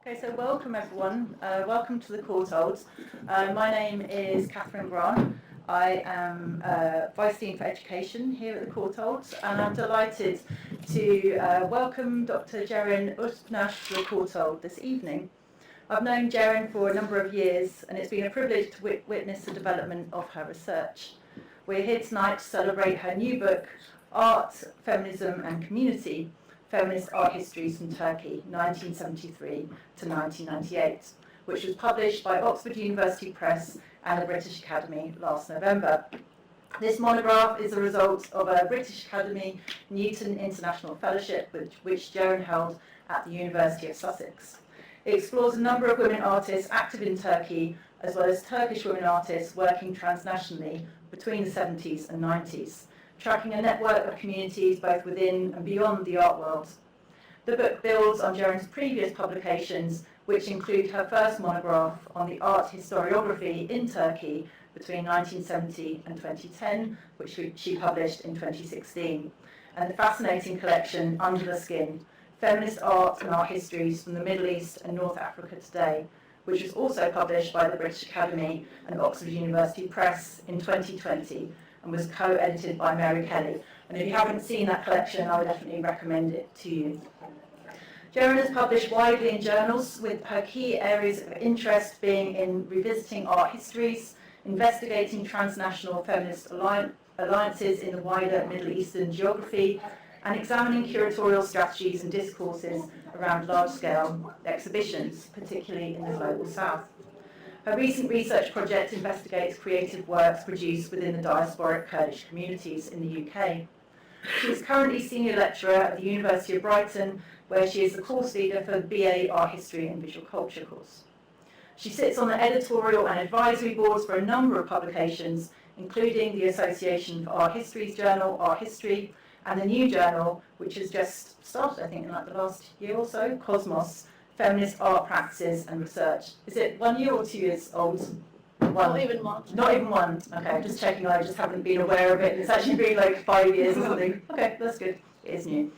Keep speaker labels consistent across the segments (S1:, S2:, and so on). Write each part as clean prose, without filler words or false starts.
S1: Okay, so welcome everyone. Welcome to the Courtauld. My name is Catherine Grant. I am Vice Dean for Education here at the Courtauld, and I'm delighted to welcome Dr Ceren Özpınar to the Courtauld this evening. I've known Ceren for a number of years, and it's been a privilege to witness the development of her research. We're here tonight to celebrate her new book, Art, Feminism and Community, Feminist Art Histories from Turkey, 1973 to 1998, which was published by Oxford University Press and the British Academy last November. This monograph is a result of a British Academy Newton International Fellowship, which Ceren held at the University of Sussex. It explores a number of women artists active in Turkey, as well as Turkish women artists working transnationally between the 70s and 90s, tracking a network of communities both within and beyond the art world. The book builds on Ceren's previous publications, which include her first monograph on the art historiography in Turkey between 1970 and 2010, which she published in 2016, and the fascinating collection Under the Skin, Feminist Art and Art Histories from the Middle East and North Africa Today, which was also published by the British Academy and Oxford University Press in 2020, and was co-edited by Mary Kelly. And if you haven't seen that collection, I would definitely recommend it to you. Ceren has published widely in journals, with her key areas of interest being in revisiting art histories, investigating transnational feminist alliances in the wider Middle Eastern geography, and examining curatorial strategies and discourses around large-scale exhibitions, particularly in the Global South. Her recent research project investigates creative works produced within the diasporic Kurdish communities in the UK. She is currently Senior Lecturer at the University of Brighton, where she is the course leader for the BA Art History and Visual Culture course. She sits on the editorial and advisory boards for a number of publications, including the Association for Art History's journal, Art History, and the new journal, which has just started, I think, in like the last year or so, Cosmos, Feminist Art Practices and Research. Is it 1 year or 2 years old? One.
S2: Not even one.
S1: Not even one. Okay, just checking. I just haven't been aware of it. It's actually been like 5 years or something. Okay, that's good. It is new.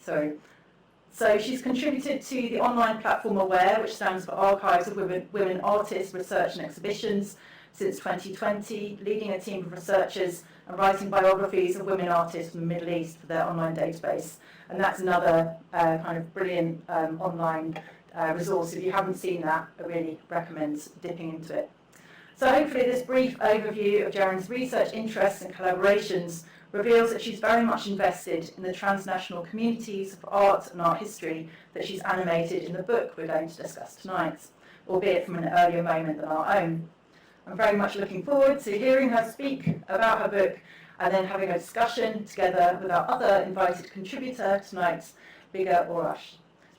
S1: So she's contributed to the online platform AWARE, which stands for Archives of Women Artists, Research and Exhibitions, since 2020, leading a team of researchers and writing biographies of women artists from the Middle East for their online database. And that's another kind of brilliant online resource. If you haven't seen that, I really recommend dipping into it. So hopefully this brief overview of Ceren's research interests and collaborations reveals that she's very much invested in the transnational communities of art and art history that she's animated in the book we're going to discuss tonight, albeit from an earlier moment than our own. I'm very much looking forward to hearing her speak about her book and then having a discussion together with our other invited contributor tonight, Bige Örer.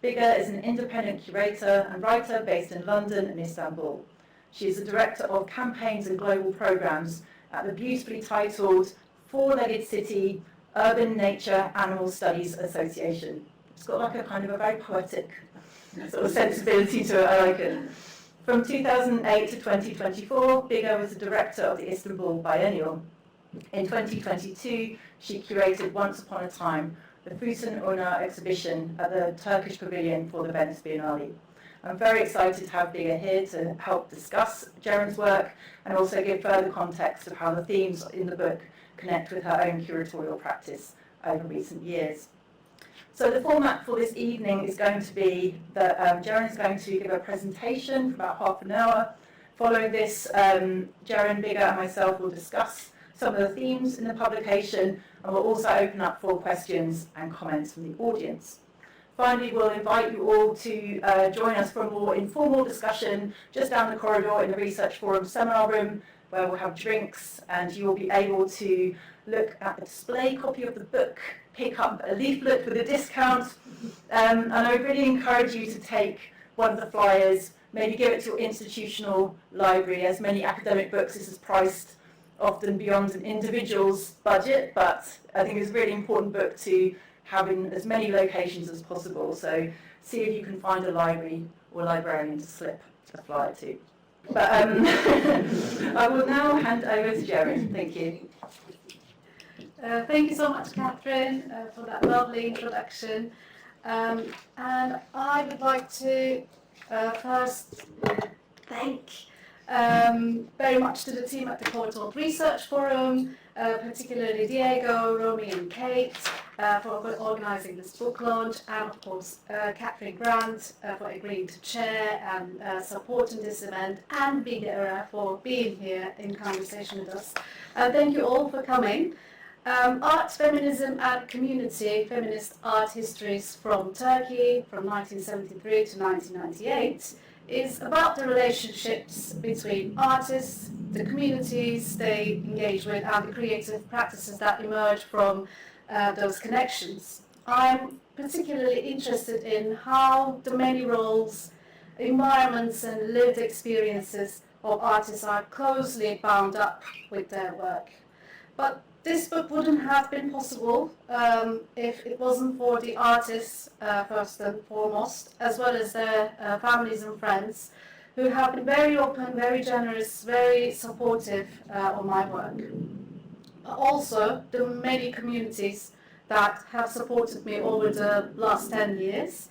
S1: Bige is an independent curator and writer based in London and Istanbul. She is the director of campaigns and global programs at the beautifully titled Four-Legged City Urban Nature Animal Studies Association. It's got like a kind of a very poetic sort of sensibility to it, I like it. From 2008 to 2024, Bige was the director of the Istanbul Biennial. In 2022, she curated Once Upon a Time, the Füsun Ona exhibition at the Turkish Pavilion for the Venice Biennale. I'm very excited to have Bige here to help discuss Ceren's work and also give further context of how the themes in the book connect with her own curatorial practice over recent years. So the format for this evening is going to be that Ceren is going to give a presentation for about half an hour. Following this, Ceren, Bige and myself will discuss some of the themes in the publication, and we'll also open up for questions and comments from the audience. Finally, we'll invite you all to join us for a more informal discussion just down the corridor in the Research Forum seminar room, where we'll have drinks, and you will be able to look at the display copy of the book, pick up a leaflet with a discount, and I really encourage you to take one of the flyers, maybe give it to your institutional library. As many academic books, this is priced often beyond an individual's budget, but I think it's a really important book to have in as many locations as possible. So see if you can find a library or librarian to slip a flyer to. But I will now hand over to Ceren. Thank you.
S2: Thank you so much, Catherine, for that lovely introduction. And I would like to first thank very much to the team at the Courtauld Research Forum, particularly Diego, Romy and Kate for organising this book launch, and of course Catherine Grant for agreeing to chair and supporting this event, and Bige Örer for being here in conversation with us. Thank you all for coming. Art, Feminism and Community, Feminist Art Histories from Turkey from 1973 to 1998 is about the relationships between artists, the communities they engage with, and the creative practices that emerge from those connections. I'm particularly interested in how the many roles, environments and lived experiences of artists are closely bound up with their work. But this book wouldn't have been possible if it wasn't for the artists, first and foremost, as well as their families and friends, who have been very open, very generous, very supportive of my work. But also the many communities that have supported me over the last 10 years,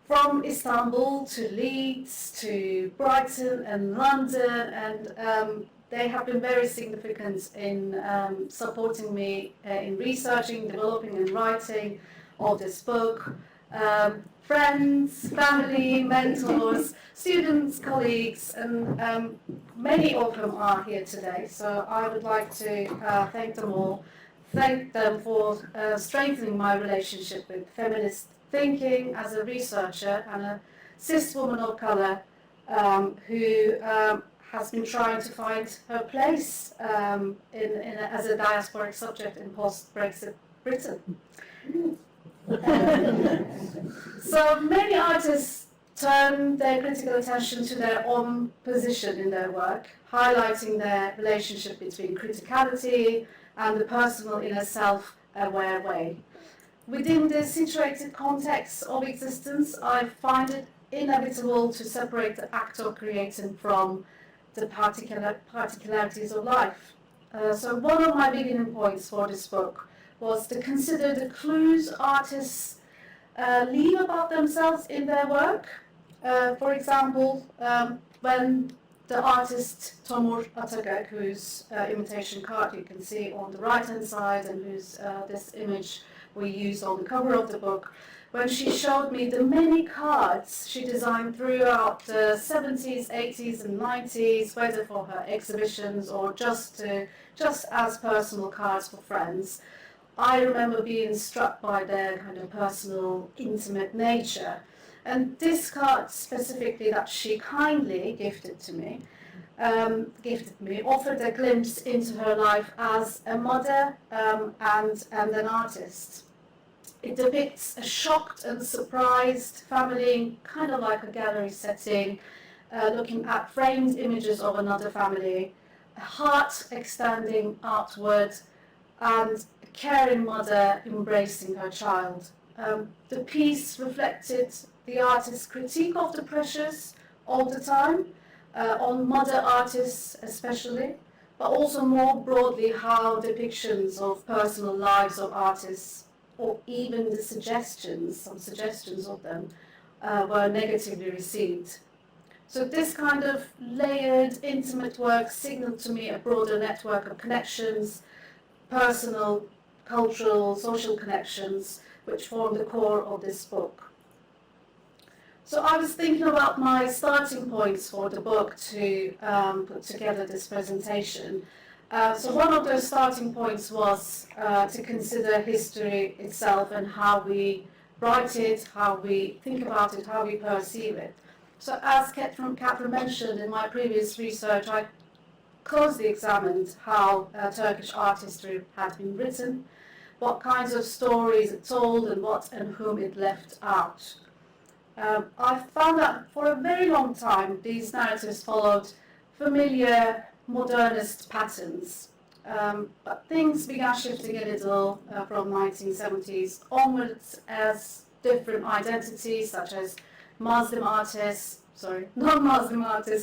S2: from Istanbul to Leeds to Brighton and London, and they have been very significant in supporting me in researching, developing and writing of this book. Friends, family, mentors, students, colleagues, and many of them are here today. So I would like to thank them all, thank them for strengthening my relationship with feminist thinking as a researcher and a cis woman of colour who has been trying to find her place as a diasporic subject in post-Brexit Britain. So many artists turn their critical attention to their own position in their work, highlighting their relationship between criticality and the personal in a self-aware way. Within the situated context of existence, I find it inevitable to separate the act of creating from the particularities of life. So one of my beginning points for this book was to consider the clues artists leave about themselves in their work. For example, when the artist Tomur Atagök, whose imitation card you can see on the right-hand side and whose this image we use on the cover of the book, when she showed me the many cards she designed throughout the 70s, 80s and 90s, whether for her exhibitions or just as personal cards for friends, I remember being struck by their kind of personal, intimate nature. And this card specifically that she kindly gifted me, offered a glimpse into her life as a mother and an artist. It depicts a shocked and surprised family, kind of like a gallery setting, looking at framed images of another family, a heart extending outward, and a caring mother embracing her child. The piece reflected the artist's critique of the pressures of the time, on mother artists especially, but also more broadly how depictions of personal lives of artists, or even the some suggestions of them, were negatively received. So this kind of layered, intimate work signaled to me a broader network of connections, personal, cultural, social connections, which form the core of this book. So I was thinking about my starting points for the book to put together this presentation. So one of those starting points was to consider history itself and how we write it, how we think about it, how we perceive it. So as Catherine mentioned in my previous research, I closely examined how Turkish art history had been written, what kinds of stories it told, and what and whom it left out. I found that for a very long time these narratives followed familiar modernist patterns, but things began shifting a little from 1970s onwards as different identities such as non-Muslim artists,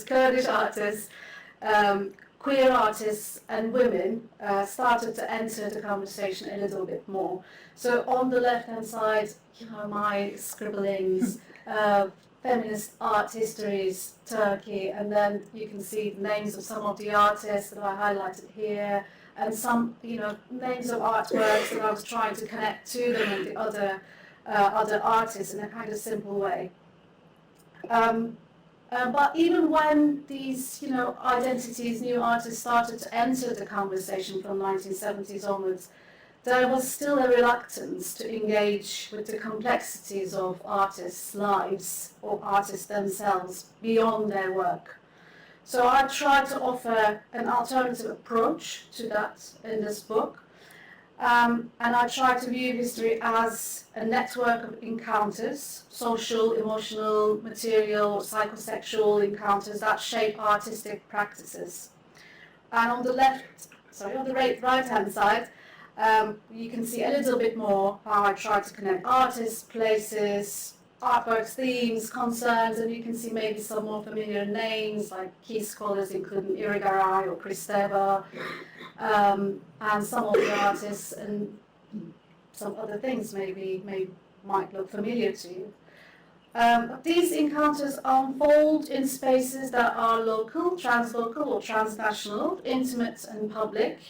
S2: Kurdish artists, queer artists and women started to enter the conversation a little bit more. So on the left-hand side, my scribblings, feminist art histories, Turkey, and then you can see the names of some of the artists that I highlighted here, and some, names of artworks that I was trying to connect to them and the other artists in a kind of simple way. But even when these, identities, new artists started to enter the conversation from 1970s onwards, there was still a reluctance to engage with the complexities of artists' lives or artists themselves beyond their work. So I tried to offer an alternative approach to that in this book. And I try to view history as a network of encounters, social, emotional, material, psychosexual encounters that shape artistic practices. And on the right-hand side, you can see a little bit more how I try to connect artists, places, artworks, themes, concerns, and you can see maybe some more familiar names like key scholars including Irigaray or Kristeva, and some of the artists and some other things might look familiar to you. These encounters unfold in spaces that are local, translocal or transnational, intimate and public,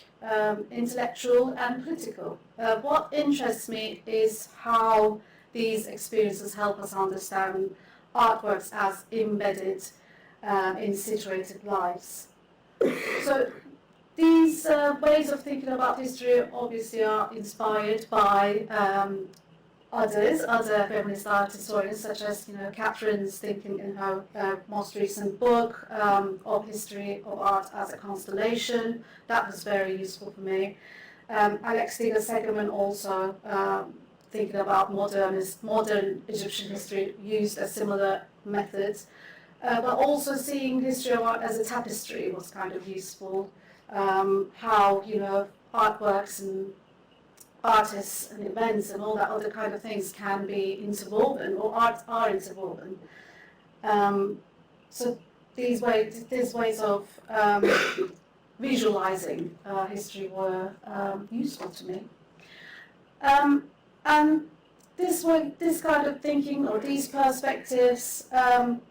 S2: intellectual and political. What interests me is how these experiences help us understand artworks as embedded in situated lives. So these ways of thinking about history obviously are inspired by other feminist art historians, such as Catherine's thinking in her most recent book of history of art as a constellation. That was very useful for me. Alex Segerman also thinking about modern Egyptian history used a similar method, but also seeing history of art as a tapestry was kind of useful. How artworks and artists and events and all that other kind of things can be interwoven, or are interwoven. So these ways of visualizing history were useful to me. And this kind of thinking or these perspectives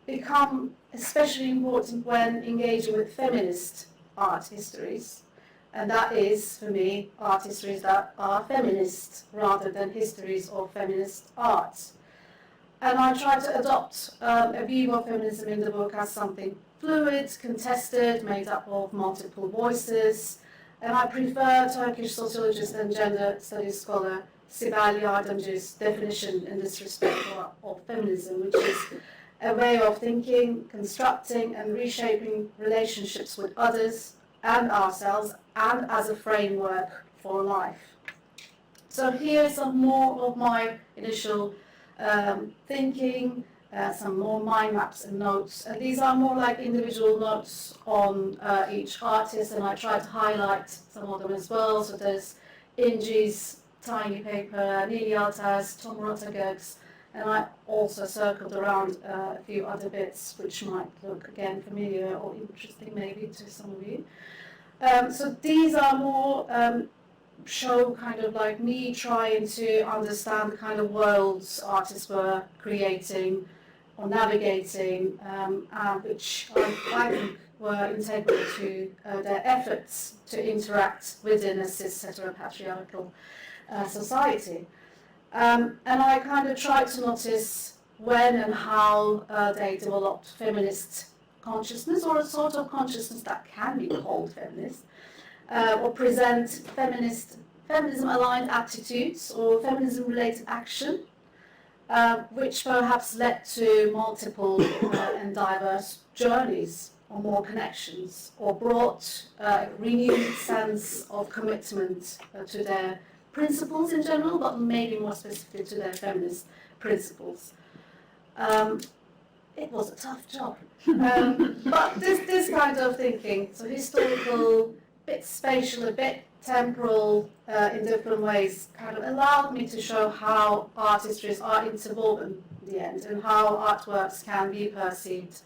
S2: become especially important when engaging with feminist art histories. And that is, for me, art histories that are feminist rather than histories of feminist art. And I try to adopt a view of feminism in the book as something fluid, contested, made up of multiple voices. And I prefer Turkish sociologist and gender studies scholar Sibel Yardımcı's definition in this respect of feminism, which is a way of thinking, constructing and reshaping relationships with others and ourselves, and as a framework for life. So here's some more of my initial thinking, some more mind maps and notes. And these are more like individual notes on each artist, and I try to highlight some of them as well. So there's İnci's tiny paper, Nil Yalter's, Tomur Atagök's, and I also circled around a few other bits which might look again familiar or interesting maybe to some of you. So these are more show kind of like me trying to understand the kind of worlds artists were creating or navigating, which I think were integral to their efforts to interact within a cis heteropatriarchal society. And I kind of tried to notice when and how they developed feminist consciousness, or a sort of consciousness that can be called feminist, or present feminism-aligned attitudes or feminism-related action, which perhaps led to multiple and diverse journeys or more connections, or brought a renewed sense of commitment to their principles in general, but maybe more specifically to their feminist principles. It was a tough job. But this kind of thinking, so historical, a bit spatial, a bit temporal in different ways, kind of allowed me to show how art histories are interwoven in the end, and how artworks can be perceived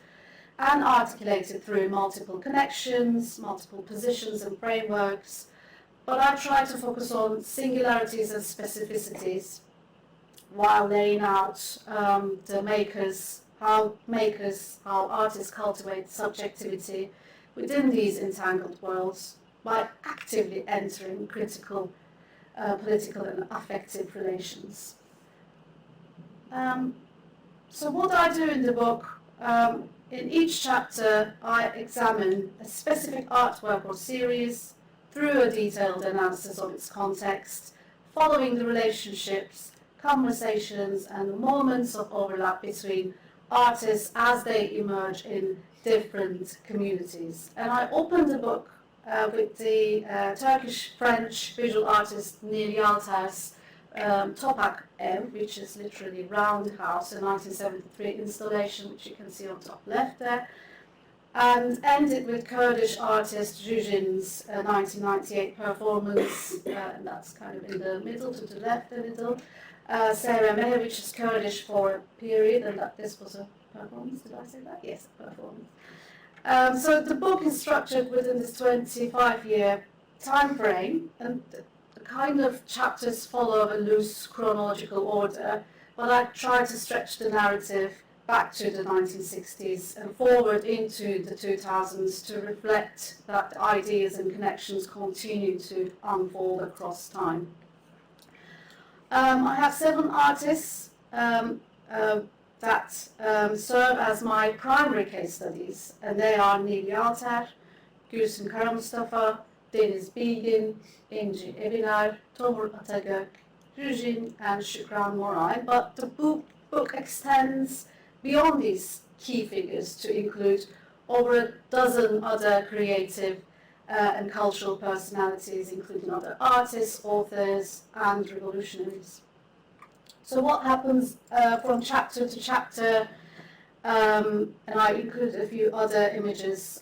S2: and articulated through multiple connections, multiple positions and frameworks, but I try to focus on singularities and specificities while laying out how artists cultivate subjectivity within these entangled worlds by actively entering critical political and affective relations. So what I do in the book, in each chapter I examine a specific artwork or series through a detailed analysis of its context, following the relationships, conversations and moments of overlap between artists as they emerge in different communities. And I opened the book with the Turkish-French visual artist Nil Yalter's Topak Ev, which is literally round house, a 1973 installation, which you can see on top left there, and ended with Kurdish artist Jûjîn's 1998 performance, and that's kind of in the middle, to the left a little, Ceren, which is Kurdish for a period, and that this was a performance, did I say that? Yes, a performance. So the book is structured within this 25-year time frame, and the kind of chapters follow a loose chronological order, but I try to stretch the narrative back to the 1960s and forward into the 2000s to reflect that ideas and connections continue to unfold across time. I have 7 artists that serve as my primary case studies, and they are Nil Yalter, Gülsün Karamustafa, Bige, İnci Eviner, Tomur Atagök, Jûjîn, and Şükran Moray. But the book extends beyond these key figures to include over a dozen other creative and cultural personalities, including other artists, authors, and revolutionaries. So what happens from chapter to chapter, and I include a few other images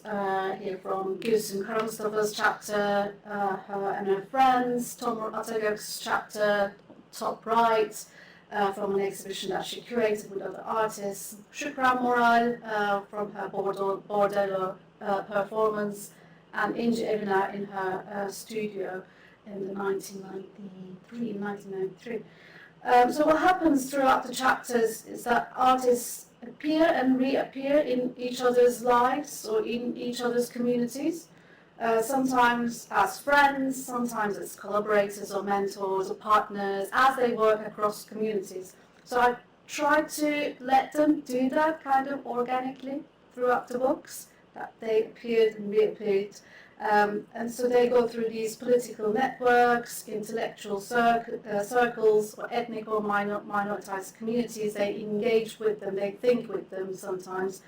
S2: here from Gülsün Karamustafa's chapter, her and her friends, Tomur Atagök's chapter, top right, from an exhibition that she curated with other artists, Şükran Moray from her Bordello performance, and İnci Eviner in her studio in the 1993. So what happens throughout the chapters is that artists appear and reappear in each other's lives or in each other's communities, sometimes as friends, sometimes as collaborators or mentors or partners as they work across communities. So I try to let them do that kind of organically throughout the books, that they appeared and reappeared. And so they go through these political networks, intellectual circles, or ethnic or minoritized communities. They engage with them, they think with them sometimes,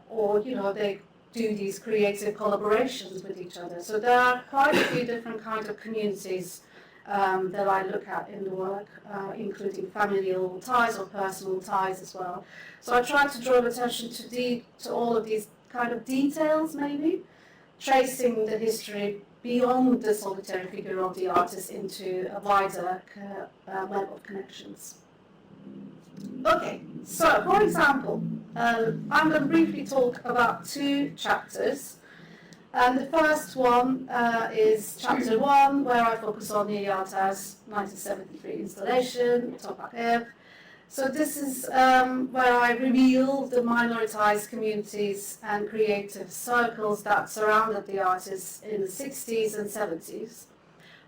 S2: or they do these creative collaborations with each other. So there are quite a few different kinds of communities that I look at in the work, including familial ties or personal ties as well. So I try to draw attention to all of these kind of details, maybe, tracing the history beyond the solitary figure of the artist into a wider web of connections. Okay, so for example, I'm going to briefly talk about 2 chapters. And the first one is chapter 1, where I focus on Nil Yalter's 1973 installation, Topak Ev. So this is where I reveal the minoritized communities and creative circles that surrounded the artist in the 60s and 70s.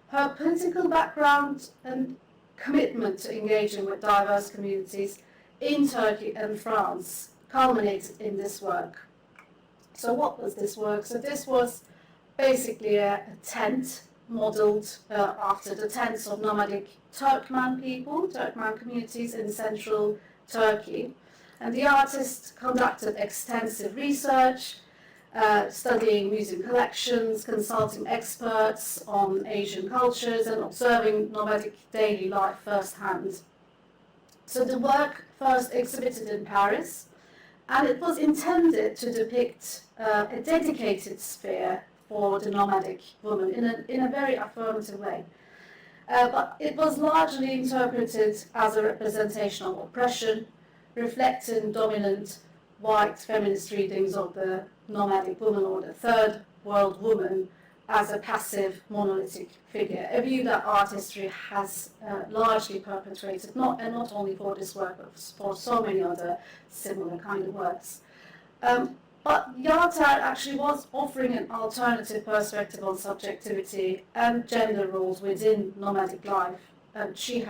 S2: Her political background and commitment to engaging with diverse communities in Turkey and France culminated in this work. So what was this work? So this was basically a tent modelled after the tents of nomadic Turkmen people, Turkmen communities in central Turkey. And the artist conducted extensive research, studying museum collections, consulting experts on Asian cultures, and observing nomadic daily life firsthand. So the work first exhibited in Paris, and it was intended to depict a dedicated sphere for the nomadic woman in a very affirmative way. But it was largely interpreted as a representation of oppression, reflecting dominant white feminist readings of the nomadic woman or the third world woman as a passive monolithic figure, a view that art history has largely perpetuated, not only for this work, but for so many other similar kind of works. But Yalter actually was offering an alternative perspective on subjectivity and gender roles within nomadic life. And she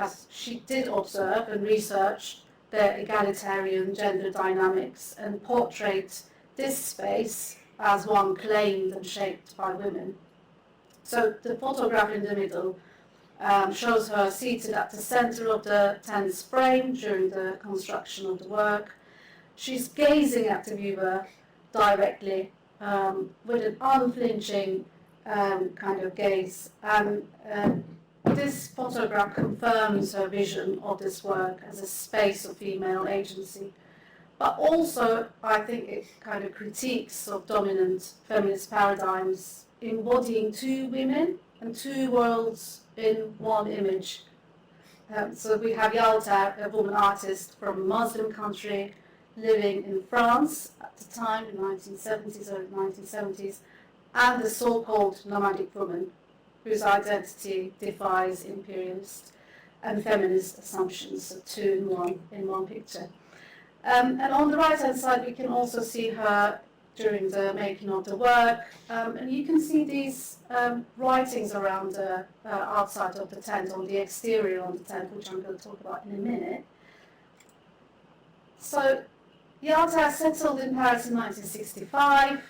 S2: did observe and research their egalitarian gender dynamics and portrayed this space as one claimed and shaped by women. So the photograph in the middle shows her seated at the center of the tent's frame during the construction of the work. She's gazing at the viewer directly with an unflinching kind of gaze. And this photograph confirms her vision of this work as a space of female agency. But also, I think it kind of critiques of dominant feminist paradigms, embodying two women and two worlds in one image. So we have Yalter, a woman artist from a Muslim country, living in France at the time, in the 1970s, early 1970s, and the so-called nomadic woman, whose identity defies imperialist and feminist assumptions, so two in one picture. And on the right-hand side, we can also see her during the making of the work, and you can see these writings around the outside of the tent, on the exterior of the tent, which I'm going to talk about in a minute. So Yalter settled in Paris in 1965,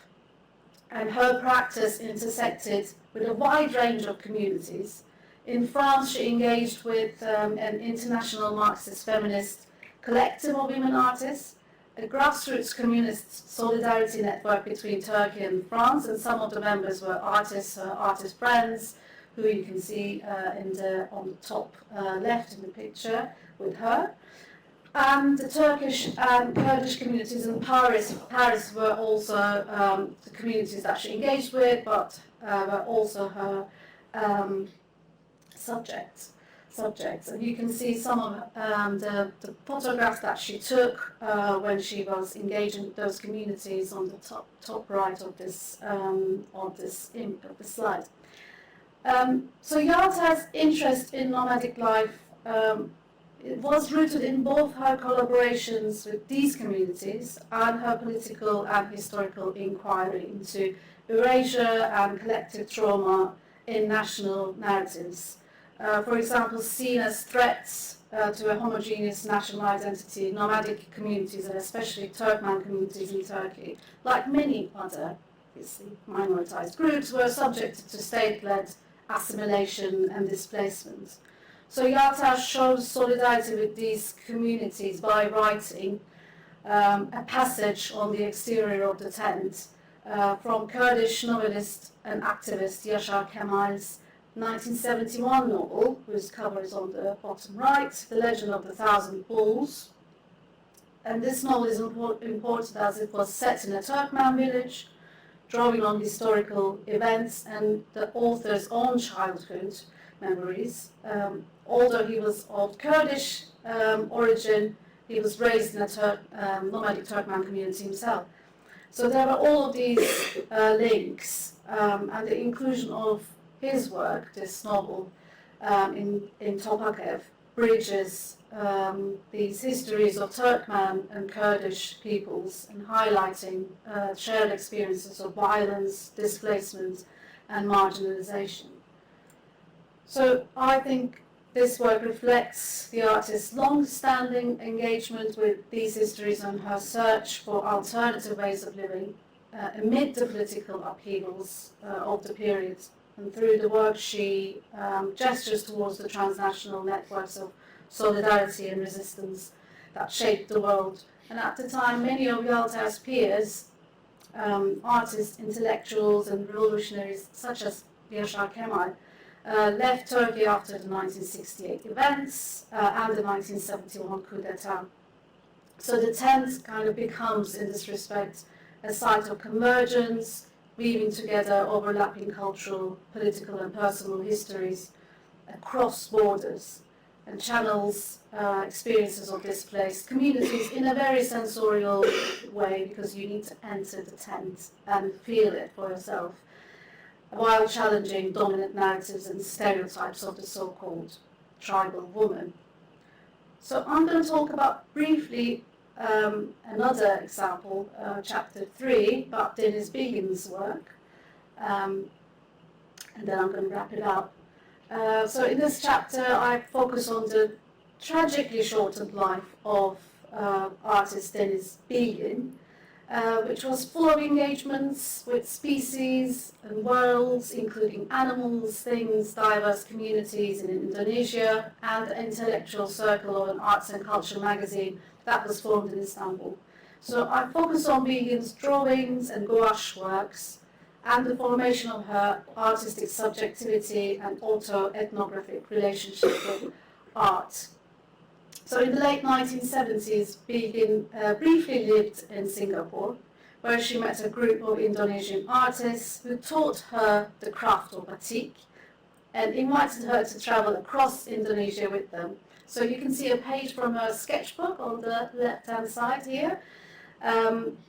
S2: and her practice intersected with a wide range of communities. In France, she engaged with an international Marxist feminist collective of women artists, a grassroots communist solidarity network between Turkey and France, and some of the members were artists, her artist friends, who you can see on the top left in the picture with her. And the Turkish and Kurdish communities in Paris were also the communities that she engaged with, but were also her subjects. And you can see some of the photographs that she took when she was engaging with those communities on the top right of this slide. So Yalter's interest in nomadic life it was rooted in both her collaborations with these communities and her political and historical inquiry into erasure and collective trauma in national narratives. For example, seen as threats to a homogeneous national identity, nomadic communities, and especially Turkmen communities in Turkey, like many other minoritized groups, were subjected to state-led assimilation and displacement. So Yalter shows solidarity with these communities by writing a passage on the exterior of the tent from Kurdish novelist and activist Yaşar Kemal's 1971 novel, whose cover is on the bottom right, The Legend of the Thousand Bulls. And this novel is important as it was set in a Turkmen village, drawing on historical events and the author's own childhood memories. Although he was of Kurdish origin, he was raised in a nomadic Turkmen community himself. So there are all of these links, and the inclusion of his work, this novel, in Topakev, bridges these histories of Turkmen and Kurdish peoples and highlighting shared experiences of violence, displacement, and marginalization. So I think this work reflects the artist's long-standing engagement with these histories and her search for alternative ways of living amid the political upheavals of the period. And through the work, she gestures towards the transnational networks of solidarity and resistance that shaped the world. And at the time, many of Yalter's peers, artists, intellectuals, and revolutionaries such as Yaşar Kemal, left Turkey after the 1968 events and the 1971 coup d'etat. So the tent kind of becomes, in this respect, a site of convergence, weaving together overlapping cultural, political, and personal histories across borders. and channels experiences of displaced communities in a very sensorial way, because you need to enter the tent and feel it for yourself, while challenging dominant narratives and stereotypes of the so-called tribal woman. So I'm going to talk about briefly another example, chapter 3, about Deniz Bilgin's work, and then I'm going to wrap it up. So in this chapter I focus on the tragically shortened life of artist Deniz Bilgin, which was full of engagements with species and worlds, including animals, things, diverse communities in Indonesia, and the intellectual circle of an arts and culture magazine that was formed in Istanbul. So I focus on Bilgin's drawings and gouache works, and the formation of her artistic subjectivity and auto-ethnographic relationship with art. So in the late 1970s, Bilgin briefly lived in Singapore, where she met a group of Indonesian artists who taught her the craft of batik and invited her to travel across Indonesia with them. So you can see a page from her sketchbook on the left-hand side here,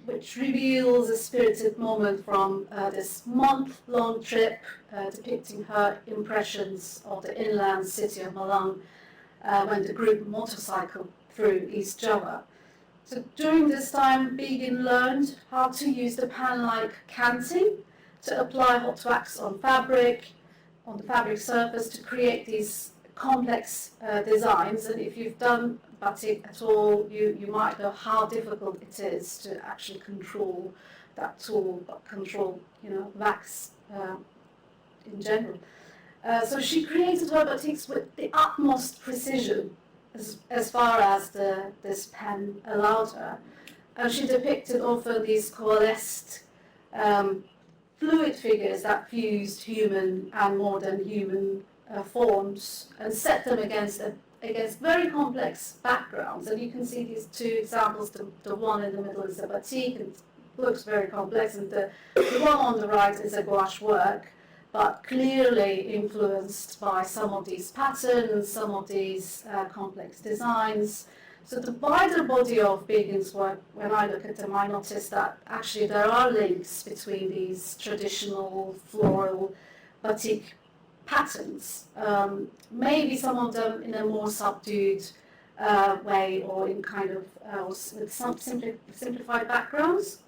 S2: which reveals a spirited moment from this month-long trip, depicting her impressions of the inland city of Malang when the group motorcycled through East Java. So during this time, Bilgin learned how to use the pan-like canting to apply hot wax on the fabric surface, to create these complex designs. And if you've done batik at all, you might know how difficult it is to actually control that tool, but control, wax in general. So she created her batiks with the utmost precision, as far as this pen allowed her. And she depicted often these coalesced fluid figures that fused human and more than human forms, and set them against very complex backgrounds. And you can see these two examples. The one in the middle is a batik, and it looks very complex, and the one on the right is a gouache work, but clearly influenced by some of these patterns, some of these complex designs. So the wider body of Bilgin's work, when I look at them, I notice that actually there are links between these traditional floral batik patterns, maybe some of them in a more subdued way, or in kind of with some simplified backgrounds.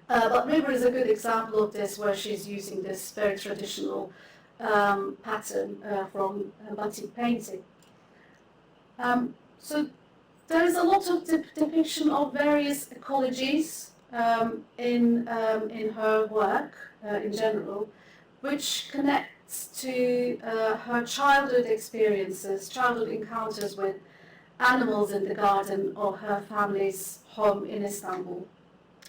S2: But River is a good example of this, where she's using this very traditional pattern from batik painting. So there is a lot of depiction of various ecologies in her work in general, which connects to her childhood experiences, childhood encounters with animals in the garden of her family's home in Istanbul.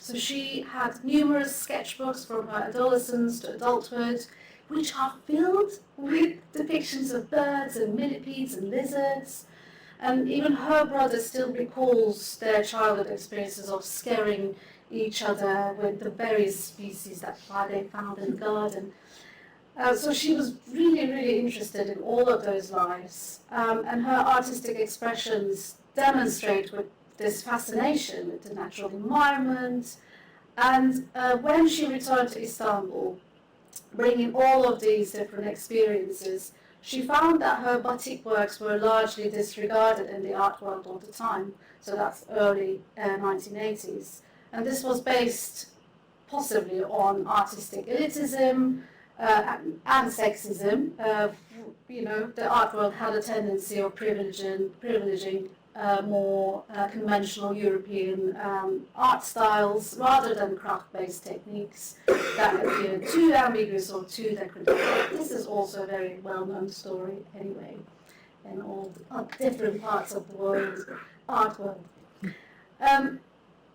S2: So she had numerous sketchbooks from her adolescence to adulthood, which are filled with depictions of birds and millipedes and lizards. And even her brother still recalls their childhood experiences of scaring each other with the various species that they found in the garden. So she was really, really interested in all of those lives. And her artistic expressions demonstrate with this fascination with the natural environment. And when she returned to Istanbul, bringing all of these different experiences, she found that her batik works were largely disregarded in the art world all the time. So that's early 1980s. And this was based possibly on artistic elitism and sexism. The art world had a tendency of privileging more conventional European art styles rather than craft-based techniques that appeared too ambiguous or too decorative. This is also a very well-known story anyway in all different parts of the world, art world.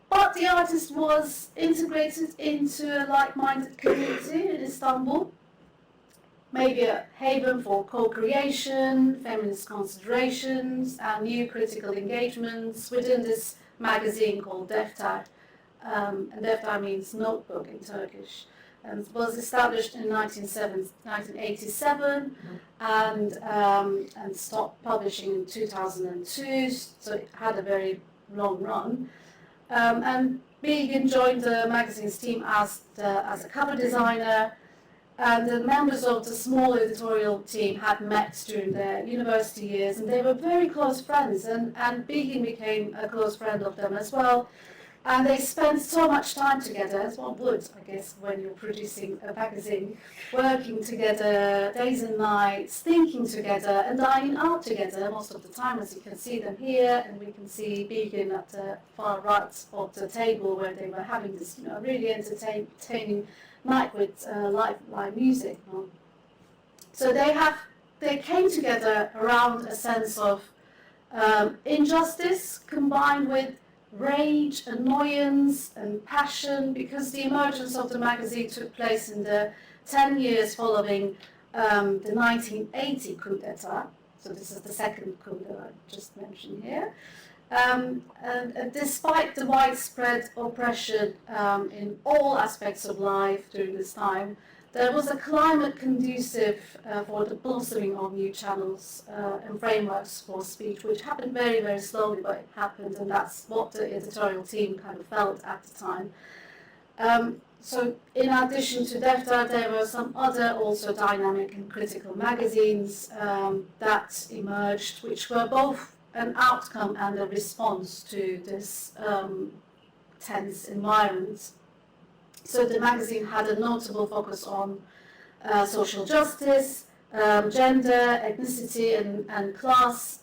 S2: But the artist was integrated into a like-minded community in Istanbul, maybe a haven for co-creation, feminist considerations, and new critical engagements within this magazine called Defter. And Defter means notebook in Turkish. and was established in 1987 and stopped publishing in 2002, so it had a very long run. And Bige joined the magazine's team as a cover designer, and the members of the small editorial team had met during their university years, and they were very close friends, and Bige became a close friend of them as well. And they spent so much time together, as one would, I guess, when you're producing a magazine, working together, days and nights, thinking together, and dining out together most of the time, as you can see them here, and we can see Bige at the far right of the table where they were having this, really entertaining night with live music. So they came together around a sense of injustice combined with rage, annoyance and passion, because the emergence of the magazine took place in the 10 years following the 1980 coup d'etat. So this is the second coup that I just mentioned here. And despite the widespread oppression in all aspects of life during this time, there was a climate conducive for the blossoming of new channels and frameworks for speech, which happened very, very slowly, but it happened, and that's what the editorial team kind of felt at the time. So in addition to DEFTA, there were some other also dynamic and critical magazines that emerged, which were both an outcome and a response to this tense environment. So the magazine had a notable focus on social justice, gender, ethnicity and class,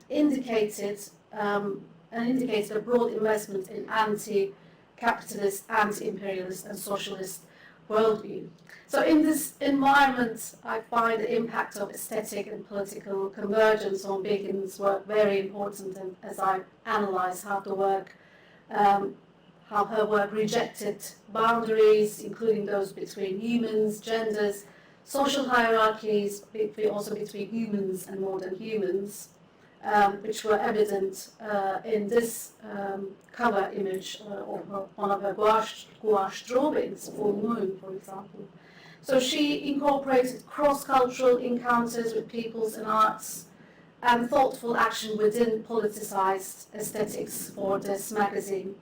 S2: indicated a broad investment in anti-capitalist, anti-imperialist and socialist worldview. So in this environment, I find the impact of aesthetic and political convergence on Bige's work very important, and as I analyse how her work rejected boundaries, including those between humans, genders, social hierarchies, also between humans and modern humans, which were evident in this cover image of one of her gouache drawings, Full Moon, for example. So she incorporated cross-cultural encounters with peoples and arts and thoughtful action within politicized aesthetics for this magazine,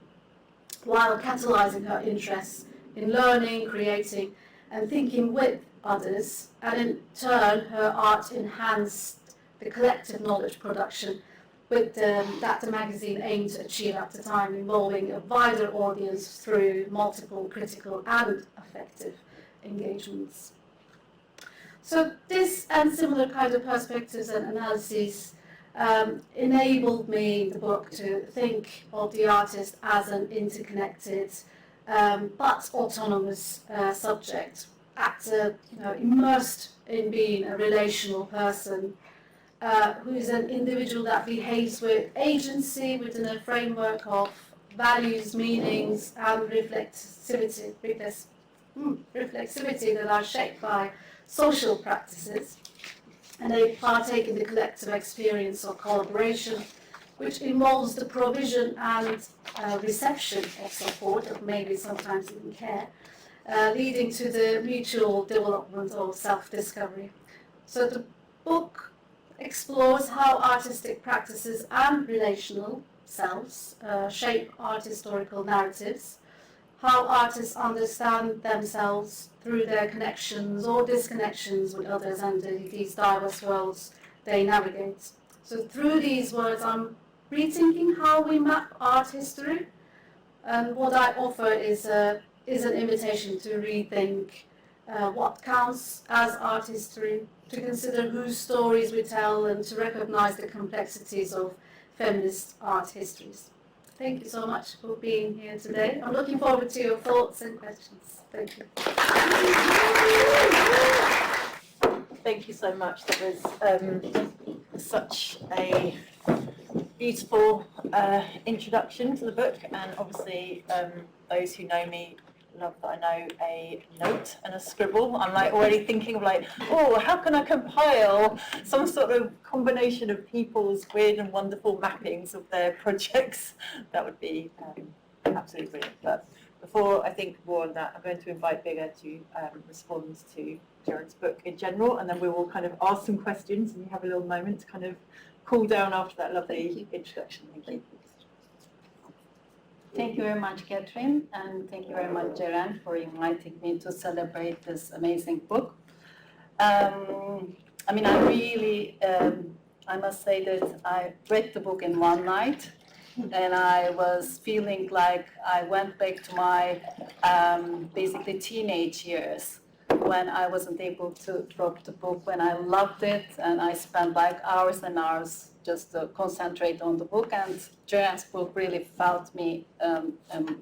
S2: while catalyzing her interests in learning, creating, and thinking with others, and in turn her art enhanced the collective knowledge production that the magazine aimed to achieve at the time, involving a wider audience through multiple critical and affective engagements. So this and similar kind of perspectives and analyses enabled me in the book to think of the artist as an interconnected but autonomous subject, immersed in being a relational person who is an individual that behaves with agency within a framework of values, meanings and reflexivity that are shaped by social practices, and they partake in the collective experience of collaboration, which involves the provision and reception of support, or maybe sometimes even care, leading to the mutual development of self-discovery. So the book explores how artistic practices and relational selves shape art historical narratives, how artists understand themselves through their connections or disconnections with others and these diverse worlds they navigate. So through these words, I'm rethinking how we map art history, and what I offer is an invitation to rethink what counts as art history, to consider whose stories we tell, and to recognize the complexities of feminist art histories. Thank you so much for being here today. I'm looking forward to your thoughts and questions. Thank you.
S1: Thank you so much. That was such a beautiful introduction to the book, and obviously those who know me love that I know a note and a scribble. I'm like already thinking of like, oh, how can I compile some sort of combination of people's weird and wonderful mappings of their projects? That would be absolutely brilliant. But
S3: before I think more on that, I'm going to invite Bige to respond to Ceren's book in general, and then we will kind of ask some questions, and you have a little moment to kind of cool down after that lovely introduction. Thank you.
S4: Thank you very much, Catherine, and thank you very much, Ceren, for inviting me to celebrate this amazing book. I mean, I must say that I read the book in one night, and I was feeling like I went back to my basically teenage years when I wasn't able to drop the book, when I loved it, and I spent like hours and hours just to concentrate on the book, and Ceren's book really felt me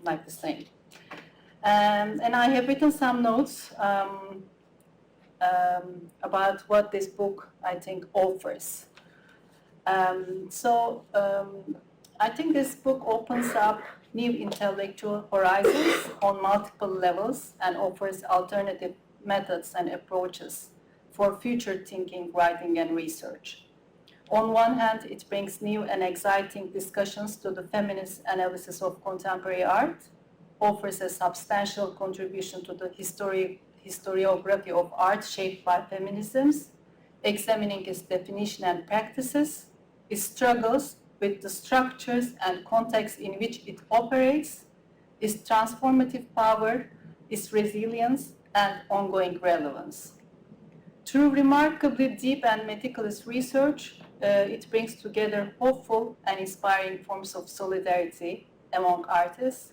S4: like the same. And I have written some notes about what this book, I think, offers. I think this book opens up new intellectual horizons on multiple levels and offers alternative methods and approaches for future thinking, writing, and research. On one hand, it brings new and exciting discussions to the feminist analysis of contemporary art, offers a substantial contribution to the historiography of art shaped by feminisms, examining its definition and practices, its struggles with the structures and context in which it operates, its transformative power, its resilience, and ongoing relevance. Through remarkably deep and meticulous research, it brings together hopeful and inspiring forms of solidarity among artists,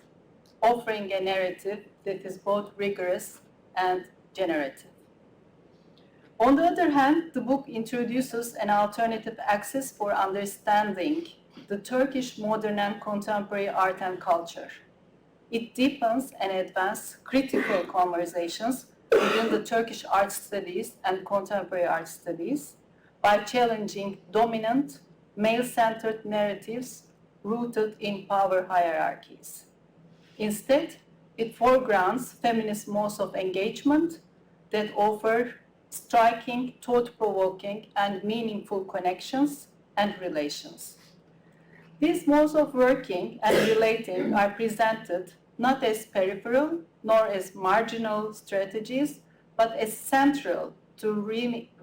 S4: offering a narrative that is both rigorous and generative. On the other hand, the book introduces an alternative axis for understanding the Turkish modern and contemporary art and culture. It deepens and advances critical conversations within the Turkish art studies and contemporary art studies by challenging dominant, male-centered narratives rooted in power hierarchies. Instead, it foregrounds feminist modes of engagement that offer striking, thought-provoking, and meaningful connections and relations. These modes of working and relating are presented not as peripheral nor as marginal strategies, but as central to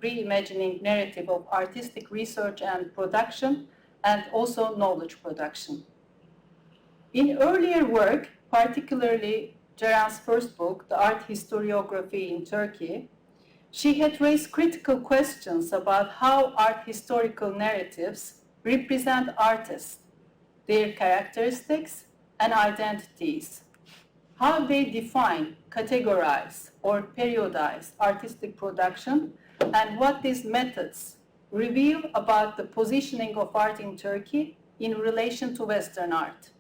S4: reimagining narrative of artistic research and production, and also knowledge production. In earlier work, particularly Ceren's first book, The Art Historiography in Turkey, she had raised critical questions about how art historical narratives represent artists, their characteristics and identities, how they define, categorize, or periodize artistic production, and what these methods reveal about the positioning of art in Turkey in relation to Western art.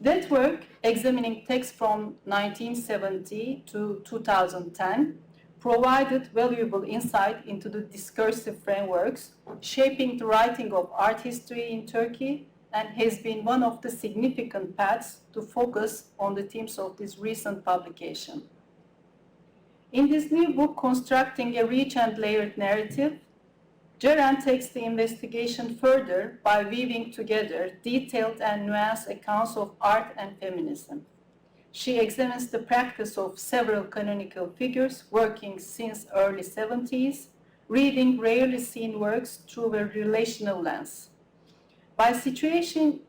S4: That work, examining texts from 1970 to 2010, provided valuable insight into the discursive frameworks shaping the writing of art history in Turkey, and has been one of the significant paths to focus on the themes of this recent publication. In this new book, Constructing a Rich and Layered Narrative, Ceren takes the investigation further by weaving together detailed and nuanced accounts of art and feminism. She examines the practice of several canonical figures working since early 70s, reading rarely seen works through a relational lens. By situating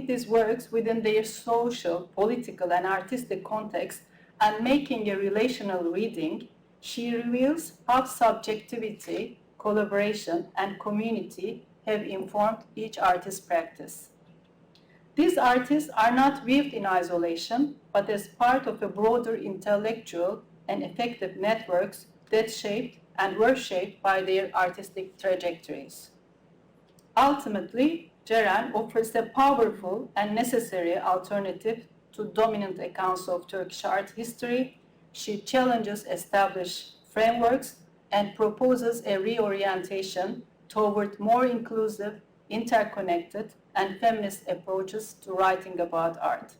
S4: these works within their social, political, and artistic context and making a relational reading, she reveals how subjectivity, collaboration, and community have informed each artist's practice. These artists are not viewed in isolation, but as part of a broader intellectual and effective networks that shaped and were shaped by their artistic trajectories. Ultimately, Ceren offers a powerful and necessary alternative to dominant accounts of Turkish art history. She challenges established frameworks and proposes a reorientation toward more inclusive, interconnected, and feminist approaches to writing about art.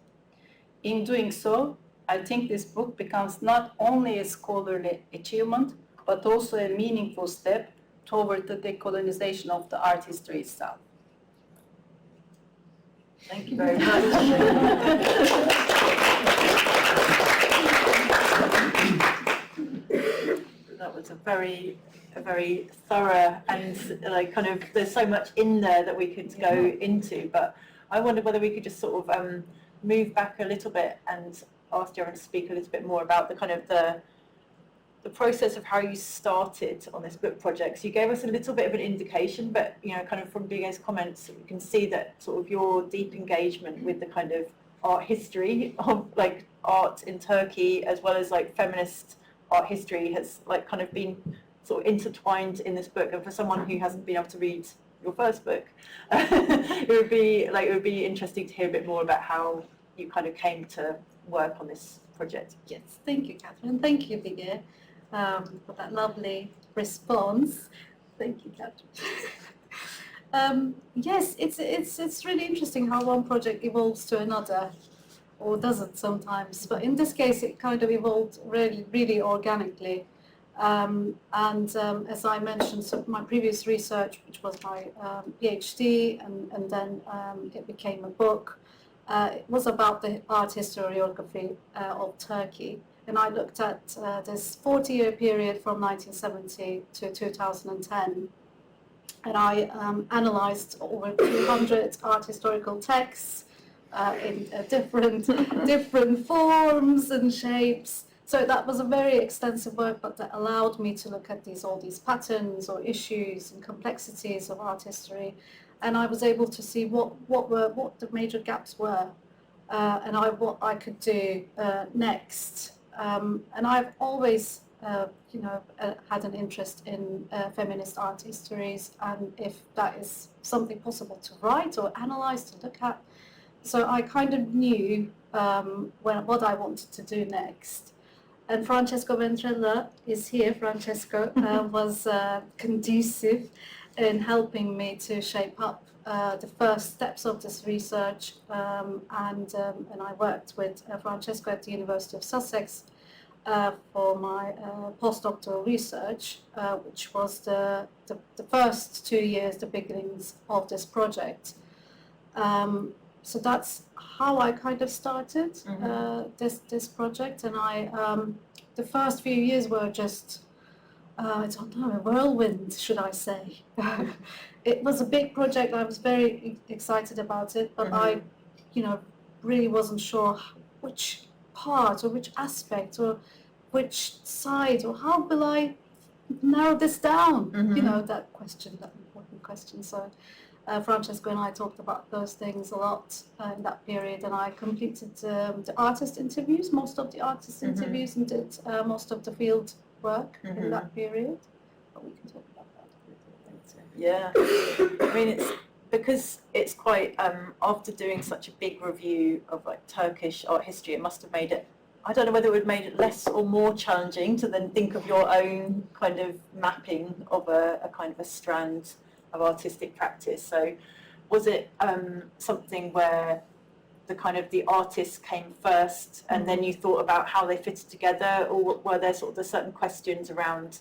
S4: In doing so, I think this book becomes not only a scholarly achievement, but also a meaningful step toward the decolonization of the art history itself.
S3: Thank you very much. very thorough, and like kind of there's so much in there that we could go into. But I wondered whether we could just sort of move back a little bit and ask Jûjîn to speak a little bit more about the kind of the process of how you started on this book project. So you gave us a little bit of an indication, but you know, kind of from Bige's comments, you can see that sort of your deep engagement with the kind of art history of like art in Turkey, as well as like feminist art history, has like kind of been sort of intertwined in this book. And for someone who hasn't been able to read your first book, it would be interesting to hear a bit more about how you kind of came to work on this project.
S4: Yes, thank you, Catherine. Thank you, Bige, for that lovely response. Thank you, Catherine. Yes, it's really interesting how one project evolves to another, or doesn't sometimes. But in this case, it kind of evolved really organically. As I mentioned, so my previous research, which was my PhD, and then it became a book. It was about the art historiography of Turkey, and I looked at this 40-year period from 1970 to 2010, and I analysed over 200 art historical texts in different forms and shapes. So that was a very extensive work, but that allowed me to look at all these patterns or issues and complexities of art history, and I was able to see what the major gaps were, and what I could do next. And I've always, had an interest in feminist art histories, and if that is something possible to write or analyse, to look at. So I kind of knew what I wanted to do next. And Francesco Ventrella is here. Francesco was conducive in helping me to shape up the first steps of this research, and I worked with Francesco at the University of Sussex for my postdoctoral research, which was the first 2 years, the beginnings of this project. So that's how I kind of started this project, and the first few years were just I don't know, a whirlwind, should I say. It was a big project. I was very excited about it, but I, really wasn't sure which part or which aspect or which side or how will I narrow this down. That question, that important question. So Francesco and I talked about those things a lot in that period, and I completed the artist interviews, most of the artist interviews, and did most of the field work in that period. But we can talk about that a little later.
S3: Yeah, I mean, it's because it's quite, after doing such a big review of like Turkish art history, it must have made it, I don't know whether it would have made it less or more challenging to then think of your own kind of mapping of a kind of a strand of artistic practice. So was it something where the kind of the artists came first and then you thought about how they fitted together, or were there sort of the certain questions around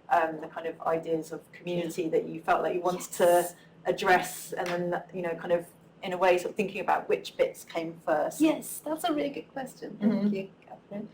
S3: the kind of ideas of community that you felt like you wanted to address, and then kind of in a way sort of thinking about which bits came first?
S4: Yes, that's a really good question. Thank you, Catherine.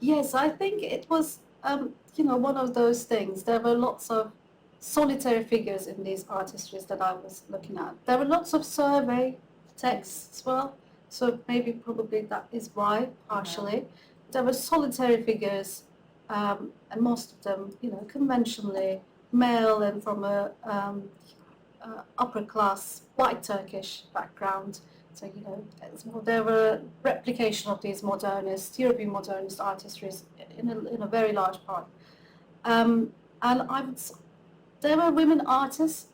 S4: Yes, I think it was one of those things. There were lots of solitary figures in these art histories that I was looking at. There were lots of survey texts as well, so probably that is why, partially. There were solitary figures, and most of them, conventionally male and from a upper class white Turkish background. So, there were replication of these modernist, European modernist art histories in a very large part. And there were women artists,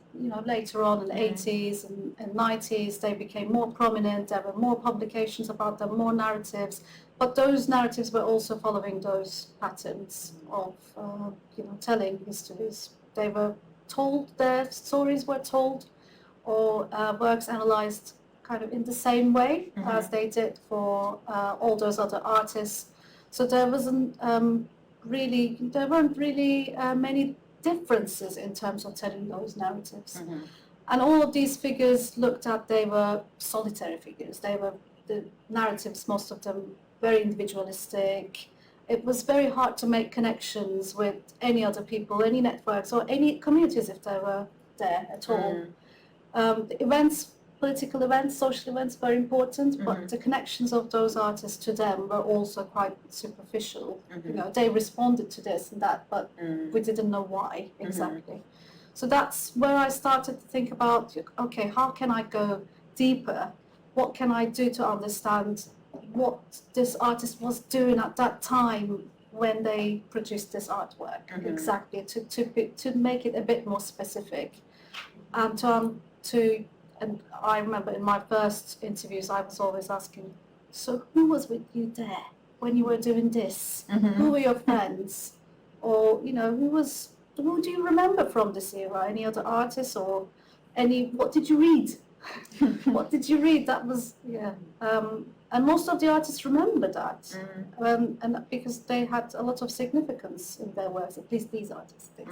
S4: later on in the 80s and 90s, they became more prominent. There were more publications about them, more narratives, but those narratives were also following those patterns of, telling histories. They were told, their stories were told, or works analysed kind of in the same way as they did for all those other artists. So there weren't really many differences in terms of telling those narratives. And all of these figures looked at, they were solitary figures. They were the narratives, most of them very individualistic,
S2: it was very hard to make connections with any other people, any networks, or any communities if they were there at all. The events, political events, social events were important, but the connections of those artists to them were also quite superficial. You know, they responded to this and that, but we didn't know why exactly. So that's where I started to think about, okay, how can I go deeper? What can I do to understand what this artist was doing at that time when they produced this artwork exactly, to make it a bit more specific, and and I remember in my first interviews I was always asking, so who was with you there when you were doing this? Who were your friends? Or, you know, who do you remember from this era? Any other artists, or what did you read? What did you read? That was, and most of the artists remember that, and because they had a lot of significance in their works, at least these artists did.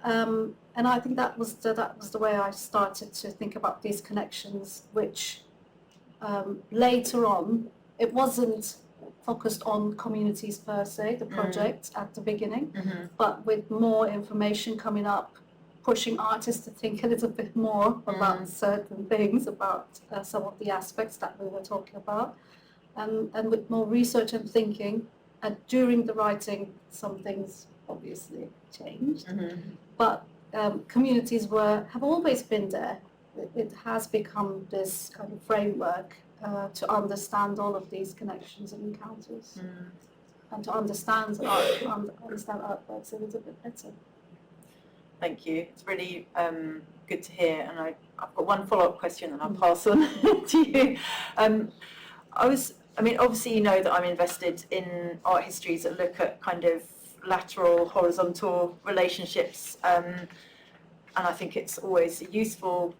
S2: And I think that was the way I started to think about these connections, which later on, it wasn't focused on communities per se, the project at the beginning, but with more information coming up, pushing artists to think a little bit more about certain things, about some of the aspects that we were talking about, and with more research and thinking. And during the writing, some things obviously changed, but communities have always been there. It has become this kind of framework to understand all of these connections and encounters, and to understand artworks a little bit better.
S3: Thank you. It's really good to hear, and I've got one follow-up question, and I'll pass on to you. Obviously, you know that I'm invested in art histories that look at kind of lateral, horizontal relationships, and I think it's always a useful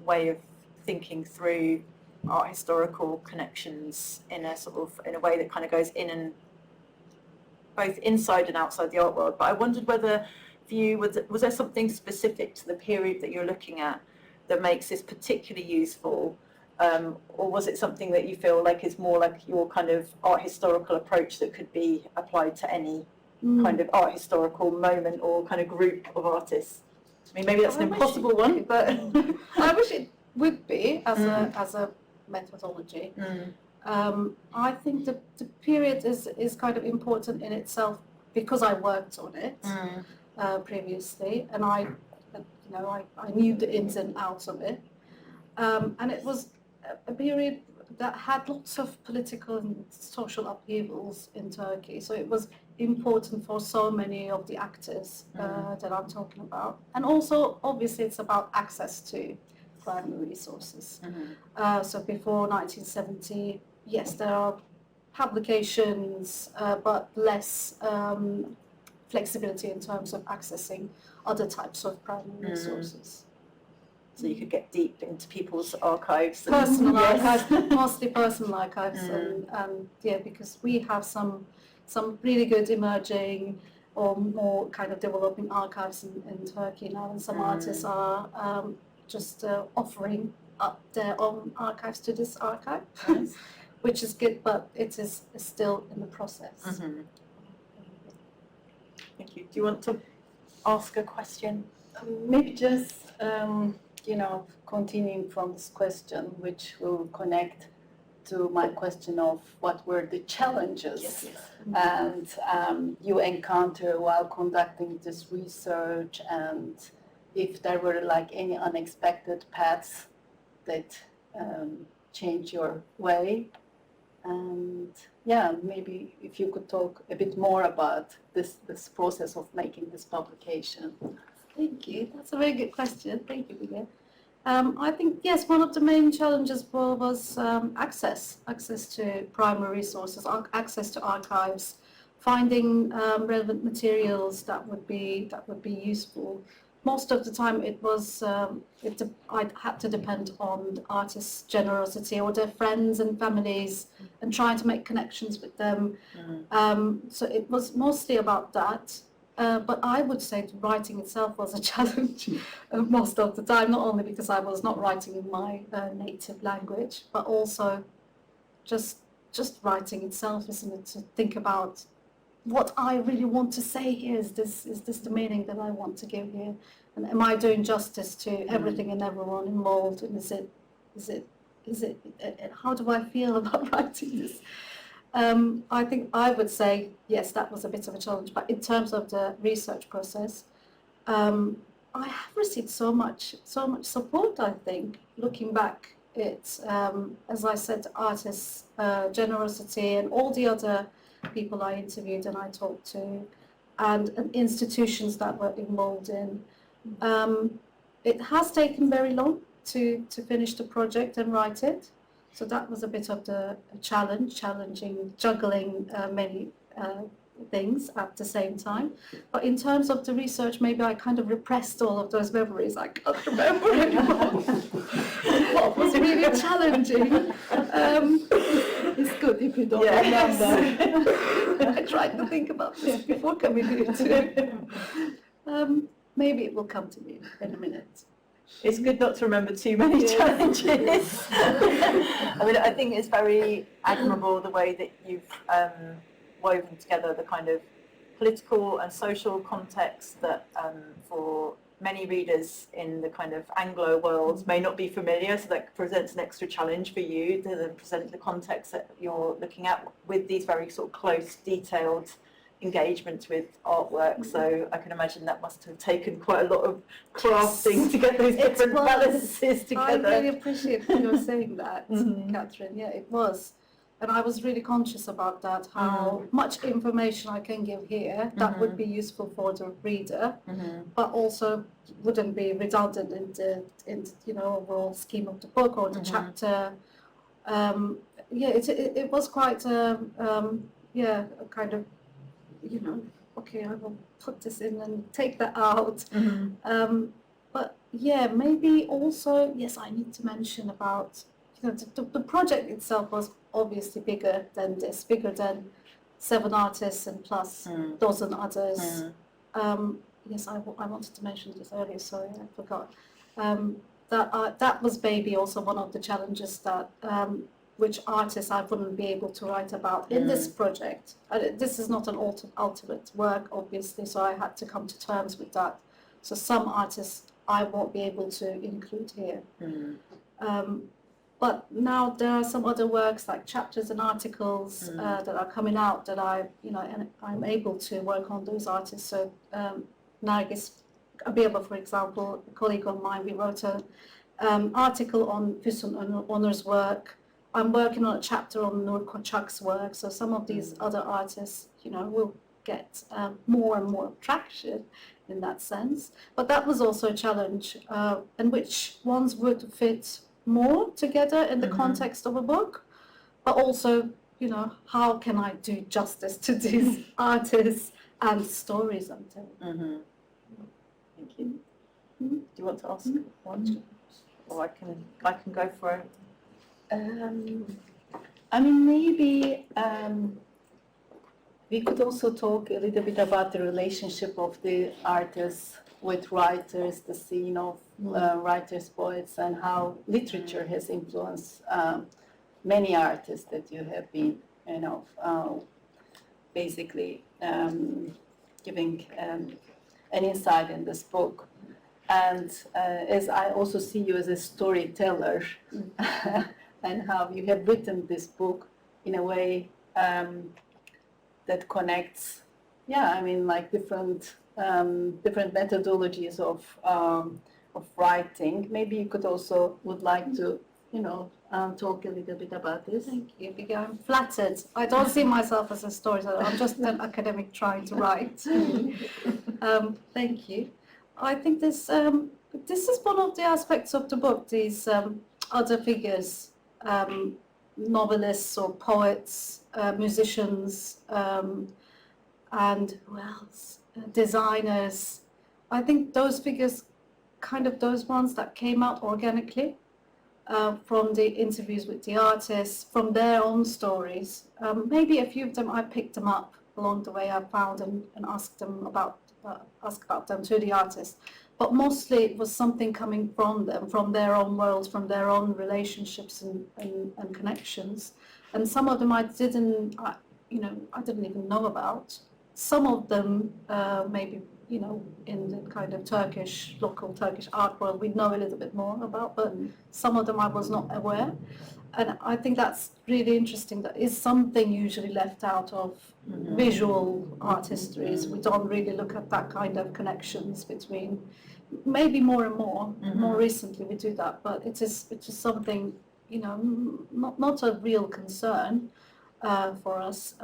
S3: way of thinking through art historical connections in a way that kind of goes in and both inside and outside the art world. But I wondered whether was there something specific to the period that you're looking at that makes this particularly useful, or was it something that you feel like is more like your kind of art historical approach that could be applied to any kind of art historical moment or kind of group of artists? I mean, maybe that's an impossible one, but
S2: I wish it would be as a methodology. I think the period is kind of important in itself because I worked on it previously, and I knew the ins and outs of it, and it was a period that had lots of political and social upheavals in Turkey, so it was important for so many of the actors that I'm talking about. And also, obviously, it's about access to primary resources. So before 1970, yes, there are publications, but less flexibility in terms of accessing other types of primary resources.
S3: So you could get deep into people's archives.
S2: Personal archives, mostly personal archives, and because we have some really good emerging or more kind of developing archives in Turkey now, and some artists are just offering up their own archives to this archive, which is good, but it is still in the process.
S3: Thank you. Do you want to ask a question?
S4: Maybe just, continuing from this question, which will connect to my question of what were the challenges and you encounter while conducting this research, and if there were like any unexpected paths that change your way. And maybe if you could talk a bit more about this process of making this publication.
S2: Thank you. That's a very good question. Thank you, Bige. I think, yes, one of the main challenges was access to primary resources, access to archives, finding relevant materials that would be useful. Most of the time it was, I had to depend on the artists' generosity or their friends and families and trying to make connections with them. So it was mostly about that. But I would say the writing itself was a challenge most of the time, not only because I was not writing in my native language, but also just writing itself, isn't it? To think about
S4: what I really want to say here? Is this the meaning that I want to give here? And am I doing justice to everything and everyone involved? And is it? How do I feel about writing this? I think I would say yes, that was a bit of a challenge. But in terms of the research process, I have received so much support. I think looking back, it's as I said, artists' generosity and all the other people I interviewed and I talked to, and institutions that were involved in. It has taken very long to finish the project and write it, so that was a bit of the challenging juggling many things at the same time. But in terms of the research, maybe I kind of repressed all of those memories. I can't remember anymore. What was really challenging. It's good if you don't remember. I tried to think about this before coming here too. Maybe it will come to me in a minute.
S3: It's good not to remember too many challenges. I mean, I think it's very admirable the way that you've woven together the kind of political and social context that for many readers in the kind of Anglo world may not be familiar, so that presents an extra challenge for you to then present the context that you're looking at with these very sort of close, detailed engagements with artwork. So I can imagine that must have taken quite a lot of crafting to get those different balances together.
S4: I really appreciate you saying that, Catherine. Yeah, it was. And I was really conscious about that, how much information I can give here that would be useful for the reader, but also wouldn't be redundant in the overall scheme of the book or the chapter. It was quite a kind of, okay, I will put this in and take that out. But yeah, maybe also, yes, I need to mention about, the project itself was obviously bigger than this, bigger than 7 artists and plus dozen others. Yes, I wanted to mention this earlier, sorry, I forgot. That was maybe also one of the challenges that which artists I wouldn't be able to write about in this project. This is not an ultimate work, obviously, so I had to come to terms with that. So some artists I won't be able to include here. But now there are some other works like chapters and articles that are coming out that and I'm able to work on those artists. So Nargis Abeba, for example, a colleague of mine, we wrote an article on Füsun Onur's work. I'm working on a chapter on Nur Koçak's work. So some of these other artists, will get more and more traction in that sense. But that was also a challenge, and which ones would fit more together in the context of a book, but also, how can I do justice to these artists and stories I'm telling?
S3: Thank you. Do you want to ask one? Or I can go for it.
S4: I mean, maybe we could also talk a little bit about the relationship of the artists with writers, the scene of writers, poets, and how literature has influenced many artists that you have been, basically giving an insight in this book. And as I also see you as a storyteller, and how you have written this book in a way that connects, different methodologies of writing. Maybe you could also would like to, talk a little bit about this.
S2: Thank you, Bige. I'm flattered. I don't see myself as a storyteller. I'm just an academic trying to write. Thank you. I think this is one of the aspects of the book. These other figures, novelists or poets, musicians, and who else? Designers. I think those figures, kind of those ones that came out organically from the interviews with the artists, from their own stories. Maybe a few of them I picked them up along the way. I found and asked about them to the artists. But mostly it was something coming from them, from their own worlds, from their own relationships and connections. And some of them I didn't even know about.
S4: some of them maybe, you know, in the kind of local Turkish art world, we know a little bit more about, but some of them I was not aware. And I think that's really interesting. That is something usually left out of visual art histories. We don't really look at that kind of connections between, maybe more and more, more recently we do that, but it is something, you know, not a real concern for us.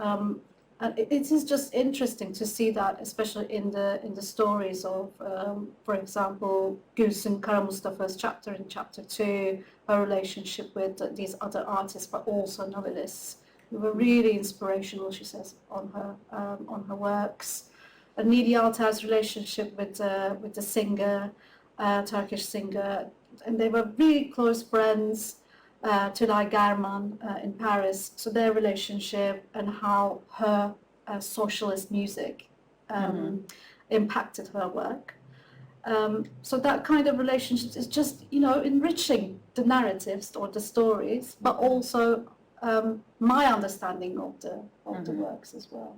S4: And it is just interesting to see that, especially in the stories of, for example, Gülsün Karamustafa's chapter in chapter 2, her relationship with these other artists, but also novelists, who were really inspirational, she says, on her works. And Nil Yalter's relationship with the singer, Turkish singer, and they were really close friends. Tülay German in Paris, so their relationship and how her socialist music impacted her work. So that kind of relationship is just, you know, enriching the narratives or the stories, but also my understanding of the works as well.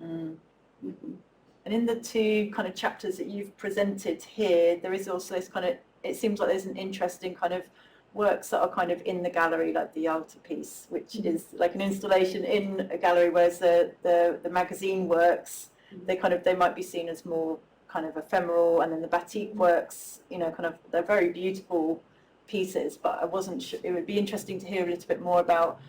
S3: And in the two kind of chapters that you've presented here, there is also this kind of, it seems like there's an interesting kind of works that are kind of in the gallery, like the Yalter piece, which is like an installation in a gallery, whereas the magazine works, they might be seen as more kind of ephemeral, and then the batik works, you know, kind of, they're very beautiful pieces, but I wasn't sure, it would be interesting to hear a little bit more about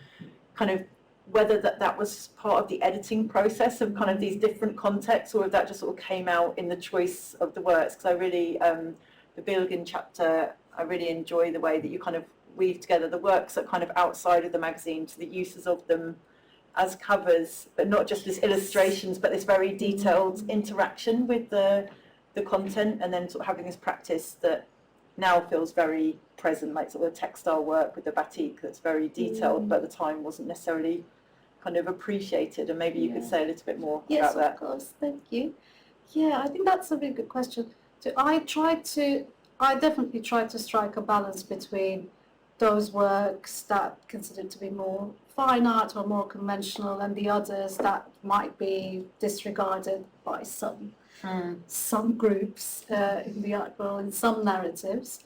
S3: kind of whether that was part of the editing process of kind of these different contexts, or if that just sort of came out in the choice of the works. Because I really, the Bilgin chapter, I really enjoy the way that you kind of weave together the works that kind of outside of the magazine to the uses of them as covers, but not just as illustrations, but this very detailed interaction with the content, and then sort of having this practice that now feels very present, like sort of textile work with the batik that's very detailed, but at the time wasn't necessarily kind of appreciated. And maybe you could say a little bit more about that.
S4: Yes, of course, thank you. Yeah, I think that's a really good question. So I definitely try to strike a balance between those works that considered to be more fine art or more conventional, and the others that might be disregarded by some groups in the art world, in some narratives,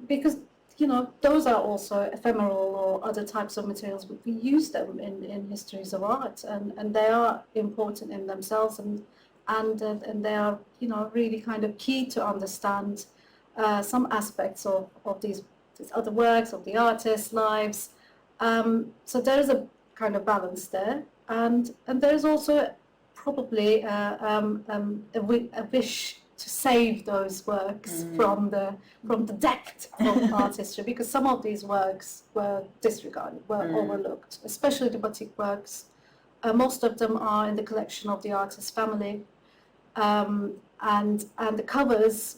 S4: because, you know, those are also ephemeral or other types of materials, but we use them in histories of art, and they are important in themselves, and they are, you know, really kind of key to understand some aspects of these other works, of the artists' lives. So there is a kind of balance there, and there is also probably a wish to save those works from the depth of art history, because some of these works were disregarded, were overlooked, especially the batik works. Most of them are in the collection of the artist's family. And the covers,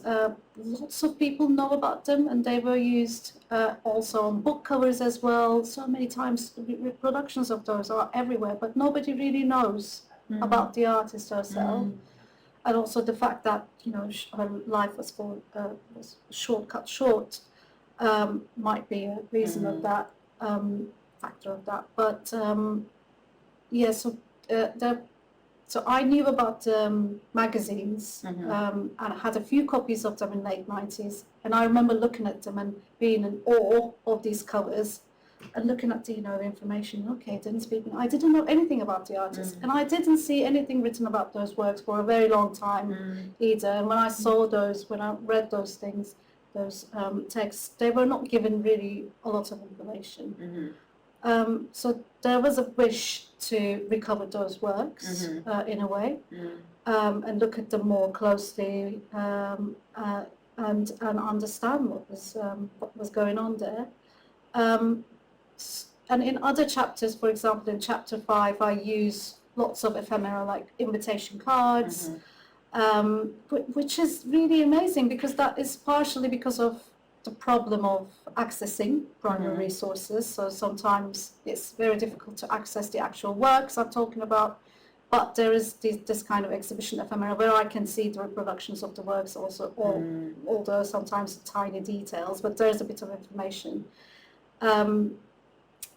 S4: lots of people know about them, and they were used also on book covers as well. So many times reproductions of those are everywhere, but nobody really knows about the artist herself. And also the fact that, you know, her life was cut short might be a reason of that, factor of that. But yeah, so I knew about magazines, and I had a few copies of them in the late 90s, and I remember looking at them and being in awe of these covers, and looking at the, you know, information. Okay, I didn't know anything about the artist, and I didn't see anything written about those works for a very long time either. And when I saw those, when I read those things, those texts, they were not given really a lot of information. So there was a wish to recover those works in a way, and look at them more closely, and understand what was going on there. And in other chapters, for example, in chapter 5, I use lots of ephemera, like invitation cards, which is really amazing, because that is partially because of the problem of accessing primary resources. So sometimes it's very difficult to access the actual works I'm talking about, but there is this kind of exhibition ephemera where I can see the reproductions of the works also, although sometimes tiny details, but there's a bit of information.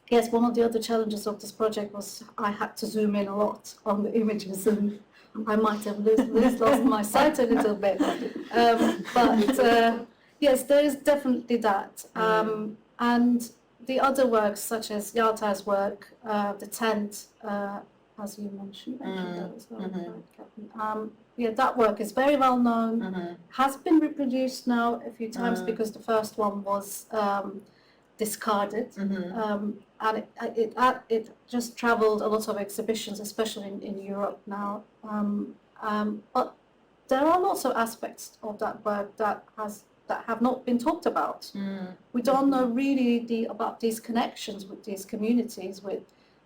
S2: yes, one of the other challenges of this project was I had to zoom in a lot on the images, and I might have lost my sight a little bit. But yes, there is definitely that. And the other works, such as Yalter's work, the tent, as you mentioned that as well, Captain. Yeah, that work is very well known, has been reproduced now a few times because the first one was discarded, and it just travelled a lot of exhibitions, especially in Europe now. But there are lots of aspects of that work that have not been talked about. We don't know really about these connections with these communities, with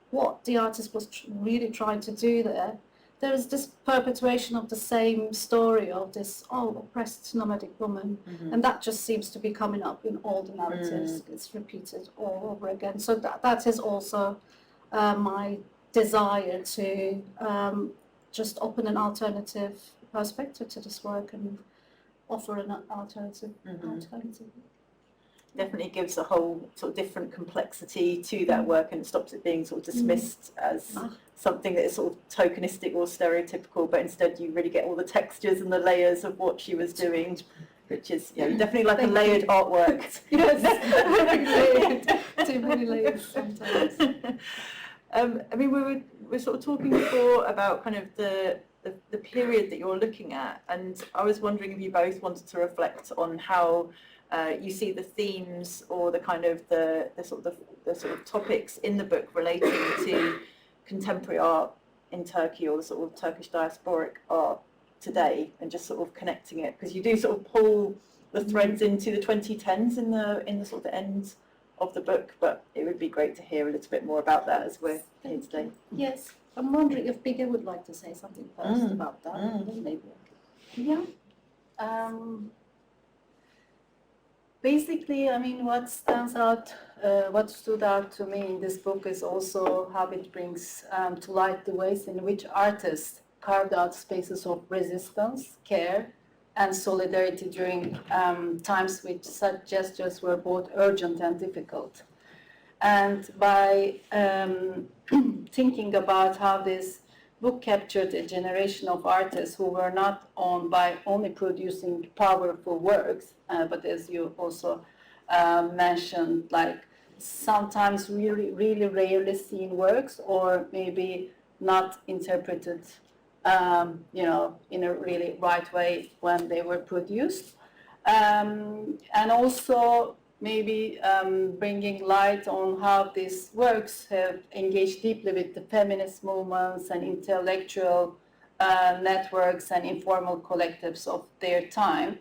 S2: what the artist was really trying to do there. There is this perpetuation of the same story of this oppressed nomadic woman, and that just seems to be coming up in all the narratives. It's repeated all over again. So that is also my desire to just open an alternative perspective to this work and offer an alternative.
S3: Definitely gives a whole sort of different complexity to that work, and stops it being sort of dismissed as something that is sort of tokenistic or stereotypical, but instead you really get all the textures and the layers of what she was doing, which is definitely like a layered artwork.
S2: Yes, very layered. Too many layers sometimes.
S3: I mean, we were sort of talking before about kind of the period that you're looking at, and I was wondering if you both wanted to reflect on how you see the themes or the kind of the sort of topics in the book relating to contemporary art in Turkey, or the sort of Turkish diasporic art today, and just sort of connecting it, because you do sort of pull the threads into the 2010s in the sort of the end of the book, but it would be great to hear a little bit more about that as we're here today.
S2: Yes, I'm wondering if Bige would like to say something first about that. Maybe.
S4: Yeah. Basically, I mean, what stood out to me in this book is also how it brings to light the ways in which artists carved out spaces of resistance, care, and solidarity during times which such gestures were both urgent and difficult. And by thinking about how this book captured a generation of artists who were not on by only producing powerful works, but as you also mentioned, like sometimes really rarely seen works, or maybe not interpreted, in a really right way when they were produced, and also maybe bringing light on how these works have engaged deeply with the feminist movements and intellectual networks and informal collectives of their time.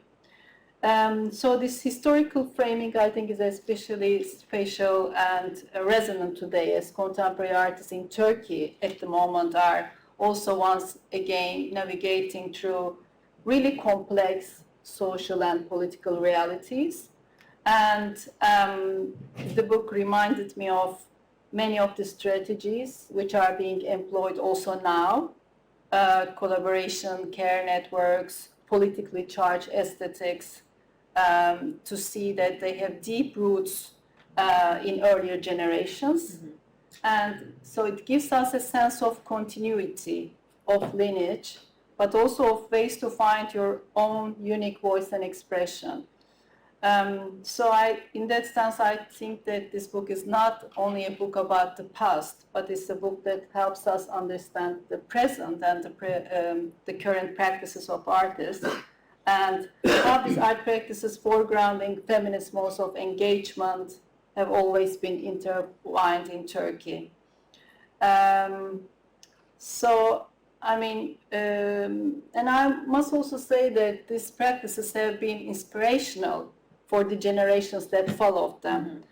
S4: So this historical framing, I think, is especially spatial and resonant today, as contemporary artists in Turkey at the moment are also once again navigating through really complex social and political realities. And the book reminded me of many of the strategies which are being employed also now, collaboration, care networks, politically charged aesthetics, to see that they have deep roots in earlier generations. And so it gives us a sense of continuity, of lineage, but also of ways to find your own unique voice and expression. So in that sense, I think that this book is not only a book about the past, but it's a book that helps us understand the present and the current practices of artists, and how these art practices foregrounding feminist modes of engagement have always been intertwined in Turkey. So, I mean, and I must also say that these practices have been inspirational for the generations that followed them.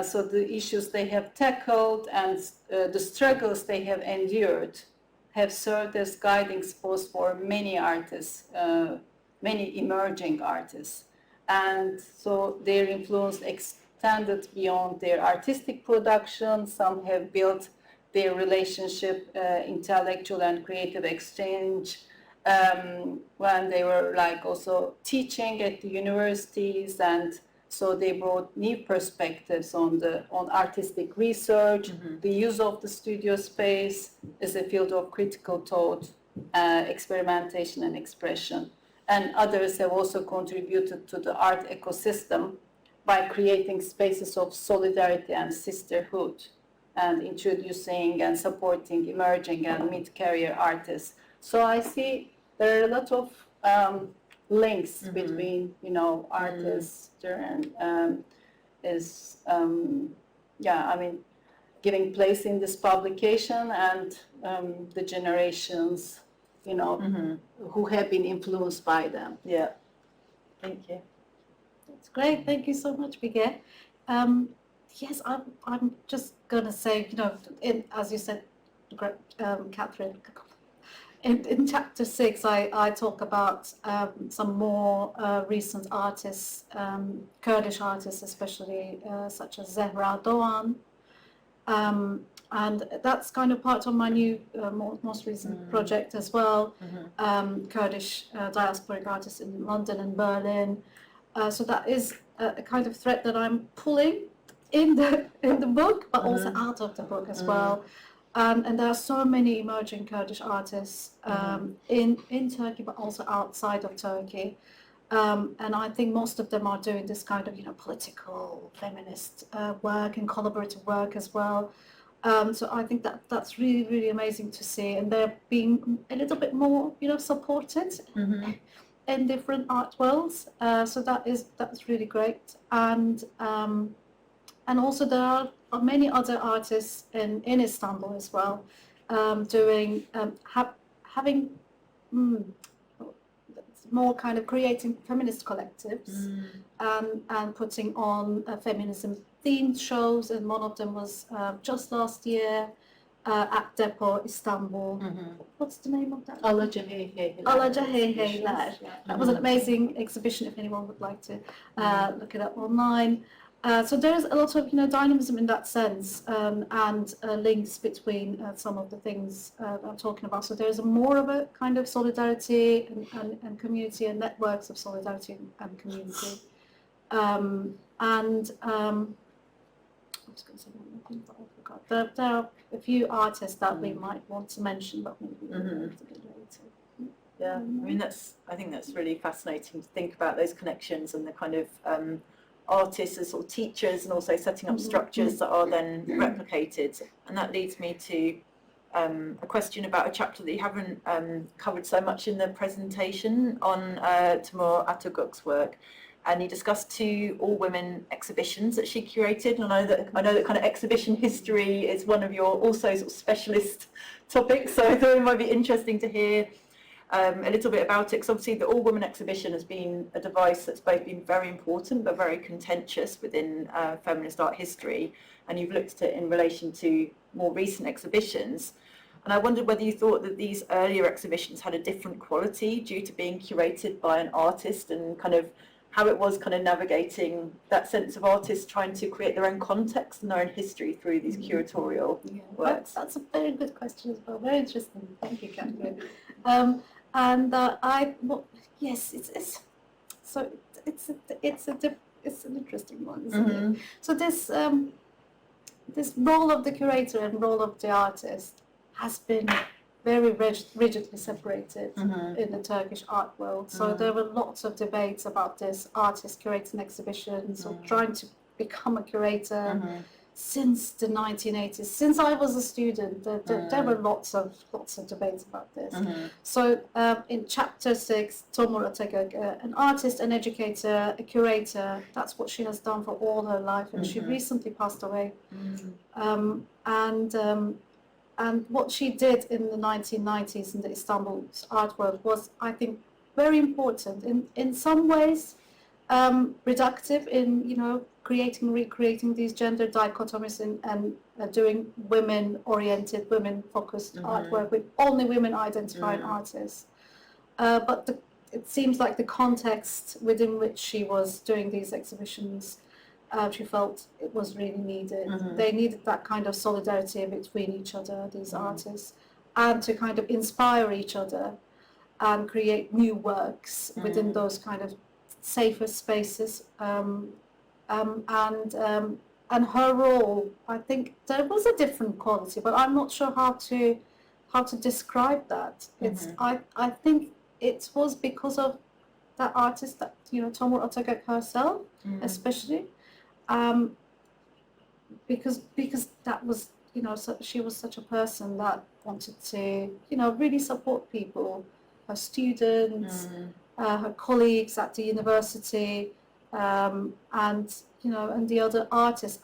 S4: So the issues they have tackled and the struggles they have endured have served as guiding posts for many artists, many emerging artists. And so their influence extended beyond their artistic production. Some have built their relationship, intellectual and creative exchange, when they were like also teaching at the universities, and So they brought new perspectives on artistic research, the use of the studio space as a field of critical thought, experimentation and expression. And others have also contributed to the art ecosystem by creating spaces of solidarity and sisterhood, and introducing and supporting emerging and mid-career artists. So I see there are a lot of links between, you know, artists and giving place in this publication and the generations, you know, who have been influenced by them.
S3: Yeah, thank you.
S5: That's great. Thank you so much, Bige. Yes, I'm just going to say, you know, as you said, Catherine, in chapter 6, I talk about some more recent artists, Kurdish artists especially, such as Zehra Doğan. And that's kind of part of my new, most recent project as well, Kurdish diasporic artists in London and Berlin. So that is a kind of thread that I'm pulling in the book, but also out of the book as well. And there are so many emerging Kurdish artists in Turkey, but also outside of Turkey. And I think most of them are doing this kind of, you know, political, feminist work and collaborative work as well. So I think that's really, really amazing to see, and they're being a little bit more, you know, supported in different art worlds. So that's really great. And also there are many other artists in Istanbul as well, doing having more kind of creating feminist collectives and putting on feminism themed shows, and one of them was just last year at Depot, Istanbul. What's the name of that?
S2: Alaca Heyheyler.
S5: Alaca Heyheyler. That was an amazing exhibition if anyone would like to look it up online. So there's a lot of, you know, dynamism in that sense, and links between some of the things I'm talking about. So there's more of a kind of solidarity and community and networks of solidarity and community. I was going to say one thing, but I forgot. There are a few artists that we might want to mention, but maybe we'll do it a bit later.
S3: Yeah, I mean, I think that's really fascinating to think about those connections and the kind of artists as sort of teachers, and also setting up structures that are then replicated. And that leads me to a question about a chapter that you haven't covered so much in the presentation on Tomur Atagök's work. And you discussed 2 all-women exhibitions that she curated. And I know that kind of exhibition history is one of your also sort of specialist topics. So I thought it might be interesting to hear a little bit about it, because obviously the all-women exhibition has been a device that's both been very important but very contentious within feminist art history, and you've looked at it in relation to more recent exhibitions. And I wondered whether you thought that these earlier exhibitions had a different quality due to being curated by an artist, and kind of how it was kind of navigating that sense of artists trying to create their own context and their own history through these curatorial works.
S5: That's a very good question as well. Very interesting. Thank you, Catherine. Yes, it's an interesting one, isn't it? So this role of the curator and role of the artist has been very rigidly separated in the Turkish art world. So there were lots of debates about this, artists curating exhibitions or trying to become a curator since the 1980s. Since I was a student, there were lots of debates about this. So in chapter 6, Tomur Atagök, an artist, an educator, a curator, that's what she has done for all her life, and she recently passed away. And what she did in the 1990s in the Istanbul art world was, I think, very important. In some ways, reductive in, you know, recreating these gender dichotomies and doing women-oriented, women-focused artwork with only women-identifying artists. But it seems like the context within which she was doing these exhibitions, she felt it was really needed. They needed that kind of solidarity between each other, these artists, and to kind of inspire each other and create new works within those kind of safer spaces And her role, I think there was a different quality, but I'm not sure how to describe that. It's I think it was because of that artist, that Tomur Atagök herself, especially, because that was she was such a person that wanted to really support people, her students, her colleagues at the university, and and the other artists,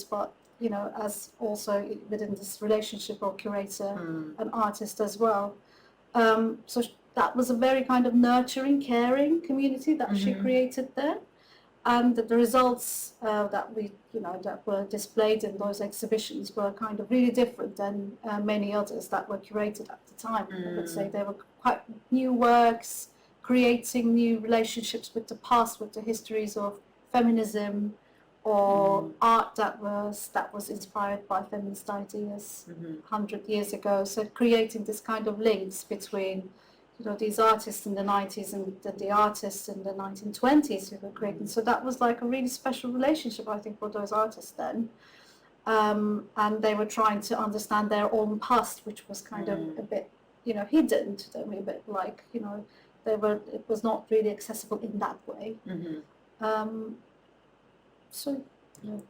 S5: but as also within this relationship of curator and artist as well. So that was a very kind of nurturing, caring community that she created there, and the results that were displayed in those exhibitions were kind of really different than many others that were curated at the time. I would say they were quite new works, creating new relationships with the past, with the histories of feminism, or art that was inspired by feminist ideas 100 years ago. So creating this kind of links between these artists in the 90s and the artists in the 1920s who were creating. So that was like a really special relationship, I think, for those artists then. And they were trying to understand their own past, which was kind of a bit hidden to them, a bit like it was not really accessible in that way. So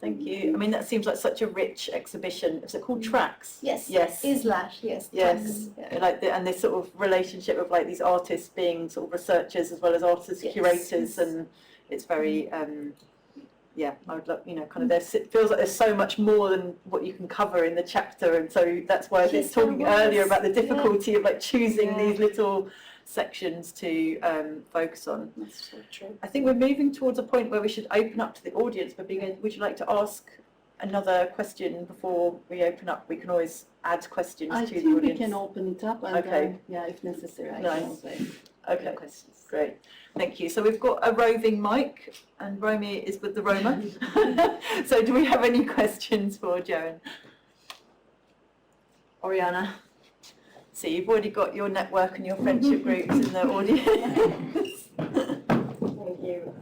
S3: thank you. I mean, that seems like such a rich exhibition. Is it called Tracks?
S5: Yes.
S3: Yes.
S5: Islash. Yes.
S3: Yes.
S5: Yeah.
S3: Like and this sort of relationship of like these artists being sort of researchers as well as artists, curators, and it's very I would love kind of it feels like there's so much more than what you can cover in the chapter, and so that's why I was talking earlier about the difficulty of like choosing these little sections to focus on.
S5: That's so true.
S3: I think we're moving towards a point where we should open up to the audience, but would you like to ask another question before we open up? We can always add questions to the audience.
S6: I think we can open it up, and if necessary, I can also
S3: Okay, questions. Great, thank you. So we've got a roving mic, and Romy is with the Roma. So do we have any questions for Ceren? Oriana? So you've already got your network and your friendship groups in the audience.
S7: Thank you.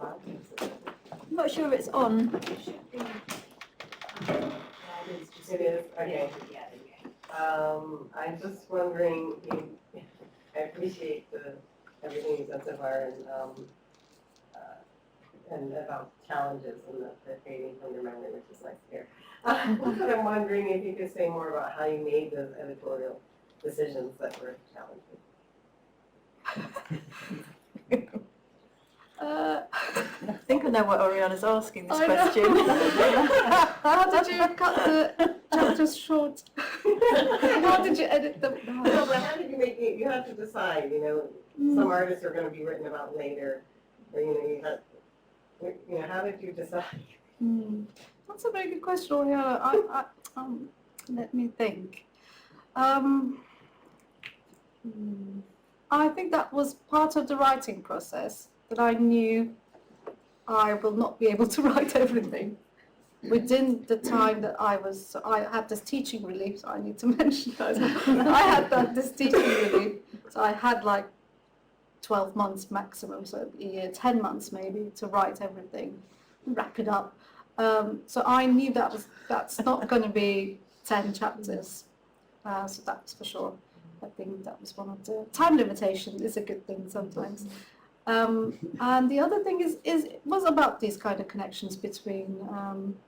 S3: I'm not sure if it's on.
S7: It is, okay. I'm just wondering, I appreciate everything you've said so far, and about challenges and the fading from your memory, which is nice to hear. But I'm wondering if you could say more about how you made those editorial decisions that were challenging.
S3: I think I know what Oriana's asking this question.
S5: How did you cut the chapters short? How did you edit them?
S7: No, but how did you make it? You had to decide, some artists are going to be written about later, or how did you decide?
S5: That's a very good question, Oriana. Let me think. I think that was part of the writing process, that I knew I will not be able to write everything within the time that I had this teaching relief, so I need to mention that. I had this teaching relief, so I had like 12 months maximum, so a year, 10 months maybe, to write everything, wrap it up. So I knew that's not going to be 10 chapters, so that's for sure. I think that was one of the time limitations. Is a good thing sometimes. And the other thing was about these kind of connections between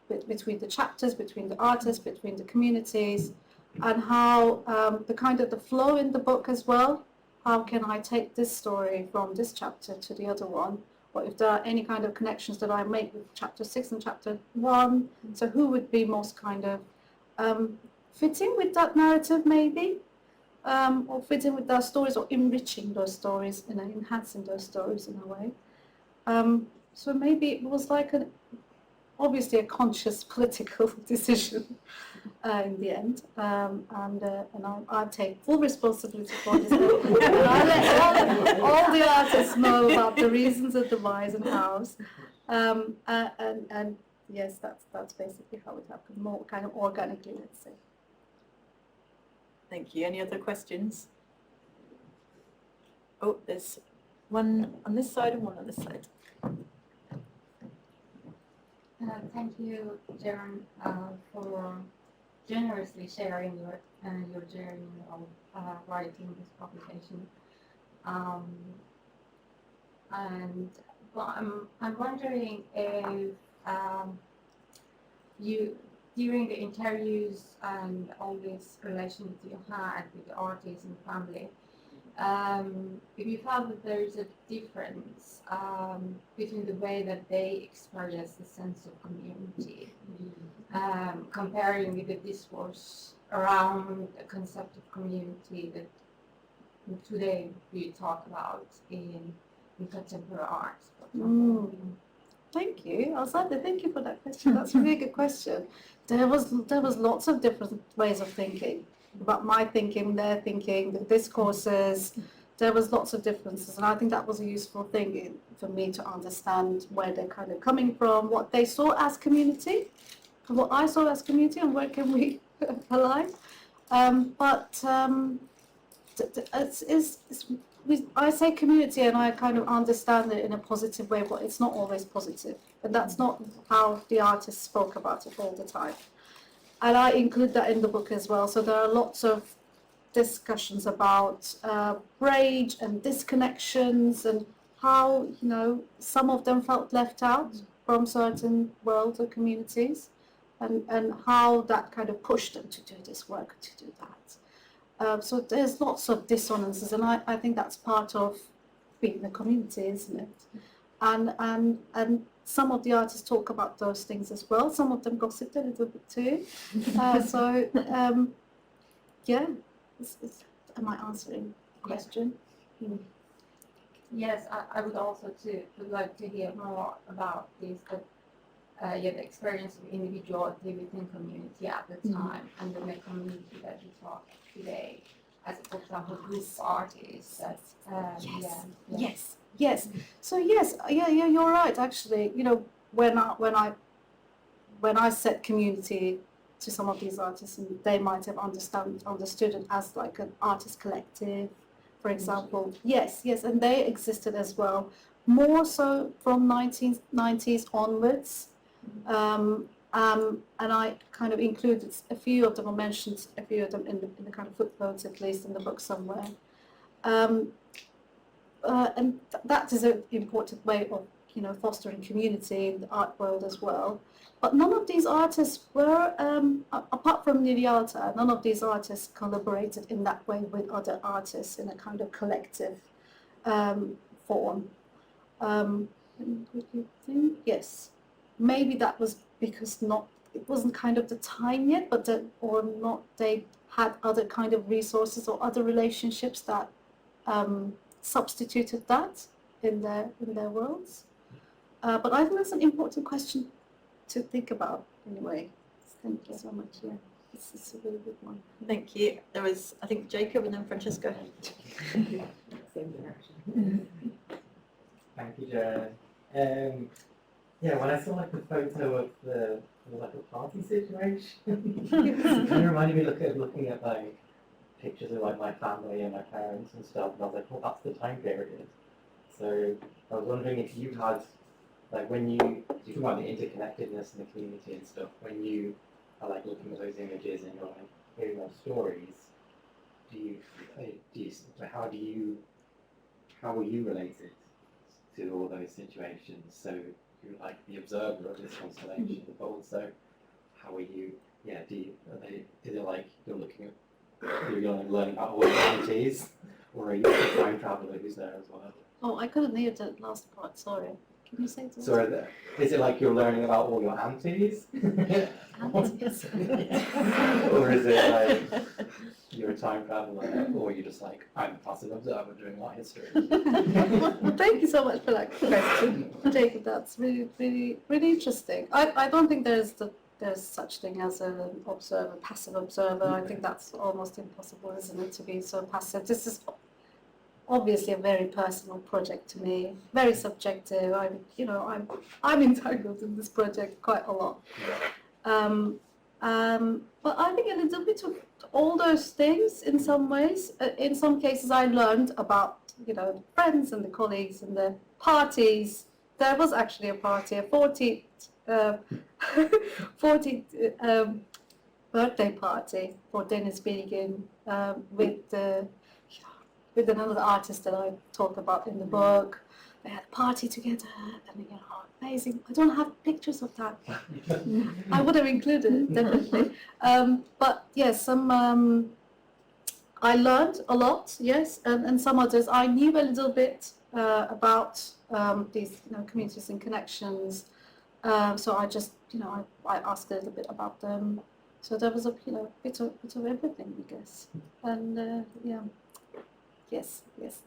S5: the chapters, between the artists, between the communities, and how the flow in the book as well. How can I take this story from this chapter to the other one? Or if there are any kind of connections that I make with chapter 6 and chapter 1, so who would be most kind of fitting with that narrative maybe? Or fitting with those stories, or enriching those stories and enhancing those stories in a way. So maybe it was like obviously a conscious political decision in the end, and I take full responsibility for this. And I let all the artists know about the reasons of the whys and hows, and yes, that's basically how it happened, more kind of organically, let's say.
S3: Thank you. Any other questions? Oh, there's one on this side and one on this side.
S8: Thank you, Ceren, for generously sharing your journey of writing this publication. And I'm wondering if you, during the interviews and all these relations you had with the artists and family, if you felt that there is a difference between the way that they experience the sense of community, comparing with the discourse around the concept of community that today we talk about in contemporary art.
S5: Thank you, Alzade. Thank you for that question. That's a really good question. There was lots of different ways of thinking about my thinking, their thinking, the discourses. There was lots of differences, and I think that was a useful thing for me to understand where they're kind of coming from, what they saw as community, and what I saw as community, and where can we align. I say community, and I kind of understand it in a positive way, but it's not always positive, and that's not how the artists spoke about it all the time. And I include that in the book as well. So there are lots of discussions about rage and disconnections, and how, you know, some of them felt left out from certain worlds or communities, and how that kind of pushed them to do this work, to do that. So there's lots of dissonances, and I think that's part of being a community, isn't it? And some of the artists talk about those things as well. Some of them gossiped a little bit too. Yeah. Am I answering the question?
S8: Yes, I would also would like to hear more about this, the experience of individuality within community at the time, and the community that you talk today, as for example, group artists.
S5: Yes. So yes, you're right. Actually, you know, when I said community to some of these artists, and they might have understood it as like an artist collective, for example. Yes, and they existed as well, more so from 1990s onwards. And I kind of included a few of them, or mentioned a few of them in the kind of footnotes, at least in the book somewhere. And that is an important way of, you know, fostering community in the art world as well. But none of these artists were, apart from Nil Yalter, none of these artists collaborated in that way with other artists in a kind of collective form. Would you think? Yes. Maybe that was because it wasn't kind of the time yet, but they had other kind of resources or other relationships that substituted that in their worlds. But I think that's an important question to think about anyway. Thank you so much. Yeah, it's a really good one.
S3: Thank you. There was, I think, Jacob and then Francesca.
S7: Same direction.
S9: Thank you, Ceren. Yeah, when I saw like the photo of the like a party situation, it kind of reminded me looking at like pictures of like my family and my parents and stuff, and I was like, well, that's the time period. So I was wondering if you had, like, when you talk about the interconnectedness in the community and stuff, when you are like looking at those images and you're like hearing those stories, how were you related to all those situations? So you're like the observer of this constellation, but also how are you? Yeah, is it like you're learning about all the entities, or are you a time traveller who's there as well?
S5: Oh, I couldn't hear the last part. Sorry. Can you say that?
S9: So is it like you're learning about all your aunties?
S5: Aunties.
S9: Or is it like you're a time traveller, or you're just like, I'm a passive observer during art history?
S5: Thank you so much for that question, Jacob. That's really, really, really interesting. I don't think there's such thing as an observer, passive observer. I think that's almost impossible, isn't it, to be so passive? This is obviously a very personal project to me, very subjective. I'm entangled in this project quite a lot. But I think a little bit of all those things in some ways. In some cases I learned about, the friends and the colleagues and the parties. There was actually a party, a 40th 40th birthday party for Dennis Bige with another artist that I talk about in the book. They had a party together, and amazing. I don't have pictures of that. I would have included it, definitely. But yes, I learned a lot, yes, and some others I knew a little bit about these communities and connections. So I just, I asked a little bit about them. So there was a bit of everything, I guess. And yeah. Yes,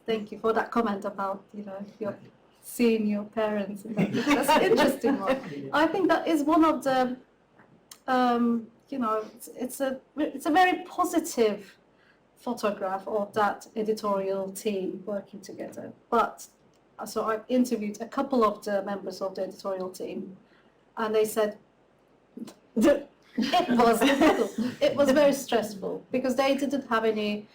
S5: thank you for that comment about, your seeing your parents. That's an interesting one. I think that is one of the, it's a very positive photograph of that editorial team working together. But, so I interviewed a couple of the members of the editorial team, and they said, it was difficult. It was very stressful, because they didn't have any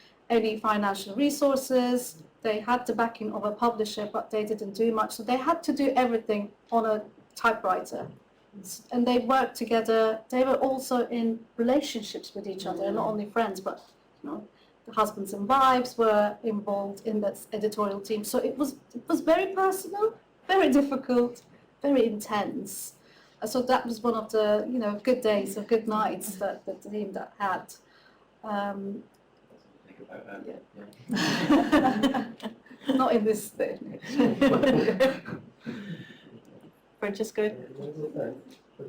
S5: financial resources. They had the backing of a publisher, but they didn't do much. So they had to do everything on a typewriter. And they worked together. They were also in relationships with each other, not only friends, but the husbands and wives were involved in that editorial team. So it was very personal, very difficult, very intense. So that was one of the good days or good nights that the team that had. Not in this thing.
S3: Francesco?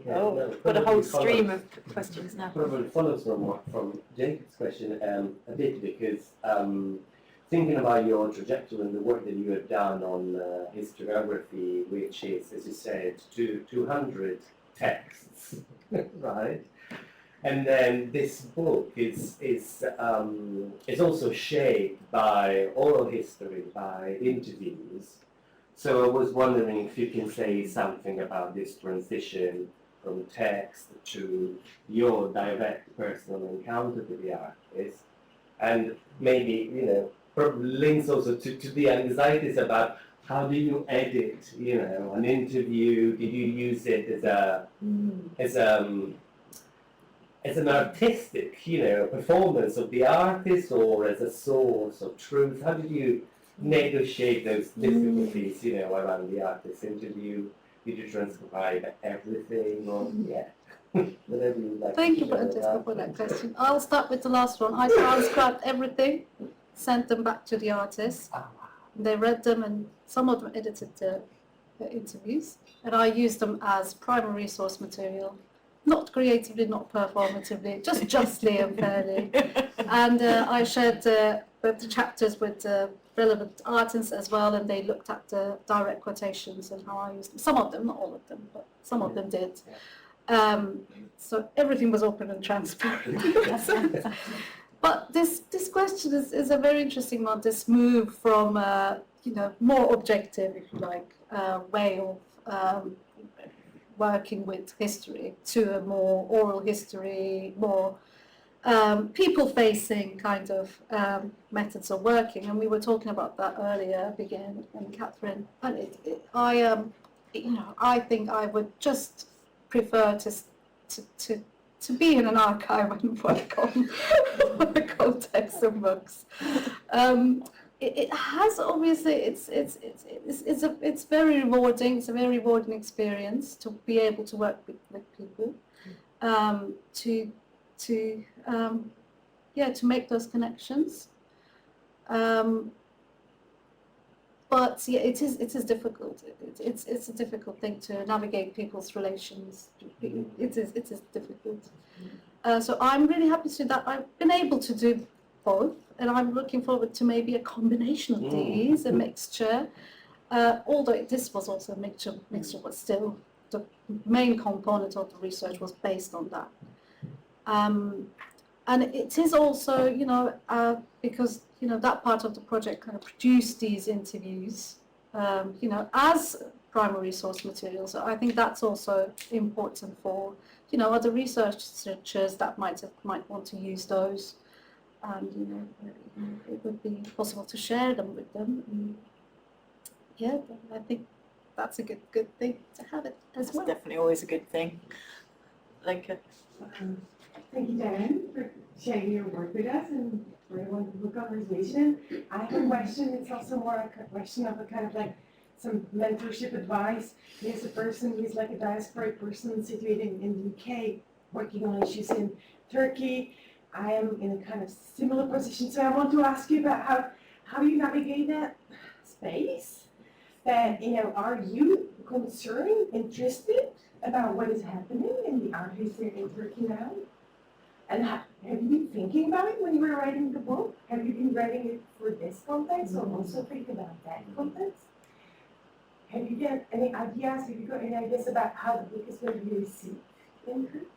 S3: Got a whole stream of questions now.
S10: Probably follows from Jacob's question a bit, because thinking about your trajectory and the work that you have done on historiography, which is, as you said, 200 texts, right? And then this book is also shaped by oral history, by interviews. So I was wondering if you can say something about this transition from text to your direct personal encounter with the artist, and maybe probably links also to the anxieties about how do you edit an interview? Did you use it as an artistic, performance of the artist, or as a source of truth? How did you negotiate those difficulties, around the artist interview? Did you transcribe everything, or whatever you like?
S5: Thank you, Francesco, for that question. I'll start with the last one. I transcribed everything, sent them back to the artists. They read them, and some of them edited the interviews, and I used them as primary resource material. Not creatively, not performatively, just justly and fairly. And I shared the chapters with the relevant artists as well, and they looked at the direct quotations and how I used them. Some of them, not all of them, but some of them did. So everything was open and transparent. But this question is a very interesting one, this move from, more objective, if you like, way of working with history to a more oral history, more people-facing kind of methods of working. And we were talking about that earlier, Bige and Catherine. And I think I would just prefer to be in an archive and work on texts and books. It has obviously it's very rewarding. It's a very rewarding experience to be able to work with people, to make those connections. But yeah, it is difficult. It's a difficult thing to navigate people's relations. It is difficult. So I'm really happy to do that. I've been able to do both, and I'm looking forward to maybe a combination of these, a mixture. Although this was also a mixture, but still the main component of the research was based on that. And it is also, because that part of the project kind of produced these interviews, as primary source material. So I think that's also important for, other researchers that might want to use those. And it would be possible to share them with them. And I think that's a good thing to have it as
S3: It's
S5: well.
S3: definitely always a good thing. Like,
S11: Thank you, Darren, for sharing your work with us and for a wonderful conversation. I have a question. It's also more a question of a kind of like some mentorship advice. There's a person who is like a diasporic person situated in the UK, working on issues in Turkey. I am in a kind of similar position, so I want to ask you about how you navigate that space. That, you know, are you concerned, interested about what is happening in the art history in Turkey now? And have you been thinking about it when you were writing the book? Have you been writing it for this context or also think about that context? Have you got any ideas? Have you got any ideas about how the book is going to be received in Turkey?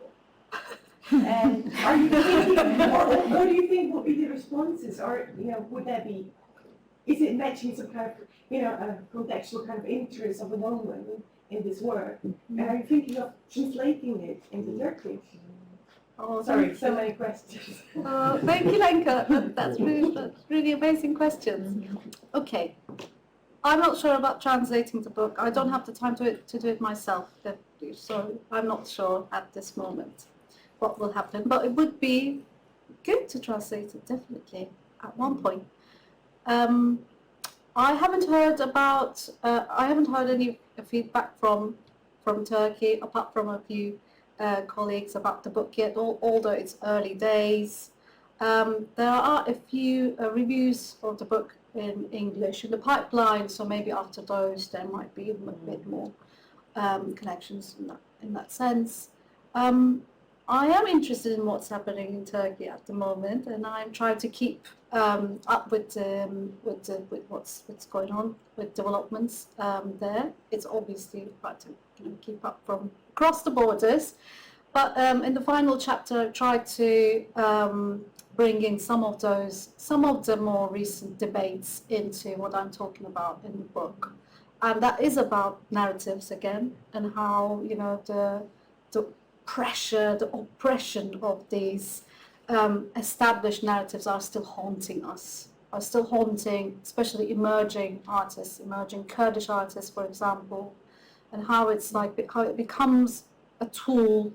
S11: And are you thinking, what do you think will be the responses? Or, you know, would that be, is it matching some kind of, you know, a contextual kind of interest of the moment in this work? And are you thinking of translating it into Turkish?
S5: Oh,
S11: Sorry, so many questions.
S5: Thank you, Lenka. That's really amazing questions. Okay, I'm not sure about translating the book. I don't have the time to do it myself, so I'm not sure at this moment what will happen. But it would be good to translate it, definitely, at one point. I haven't heard any feedback from Turkey, apart from a few colleagues about the book yet, although it's early days. There are a few reviews of the book in English in the pipeline, so maybe after those there might be a bit more connections in that sense. I am interested in what's happening in Turkey at the moment, and I'm trying to keep up with what's going on with developments there. It's obviously hard to keep up from across the borders, but in the final chapter I tried to bring in some of the more recent debates into what I'm talking about in the book, and that is about narratives again, and how, you know, the pressure, the oppression of these established narratives are still haunting us, are still haunting especially emerging artists, emerging Kurdish artists, for example, and how it becomes a tool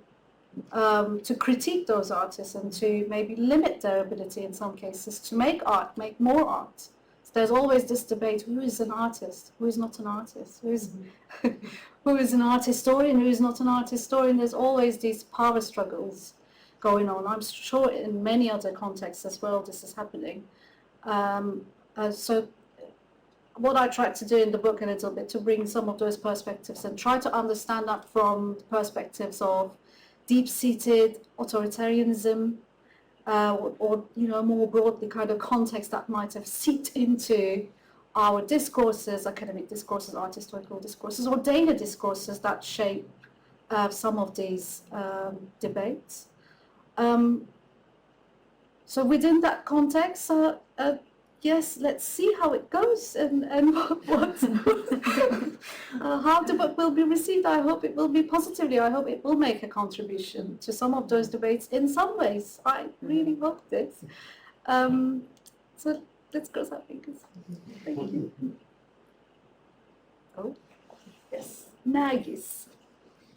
S5: to critique those artists and to maybe limit their ability in some cases to make art, make more art. So there's always this debate: who is an artist, who is not an artist, who is an art historian, who is not an art historian. There's always these power struggles going on. I'm sure in many other contexts as well this is happening. So what I tried to do in the book a little bit, to bring some of those perspectives and try to understand that from perspectives of deep-seated authoritarianism, or, you know, more broadly kind of context that might have seeped into our discourses, academic discourses, art historical discourses, or daily discourses that shape some of these debates. So within that context, yes, let's see how it goes and how the book will be received. I hope it will be positively. I hope it will make a contribution to some of those debates in some ways. I really hope this. So let's cross our fingers. Thank you. Oh, yes. Nagis.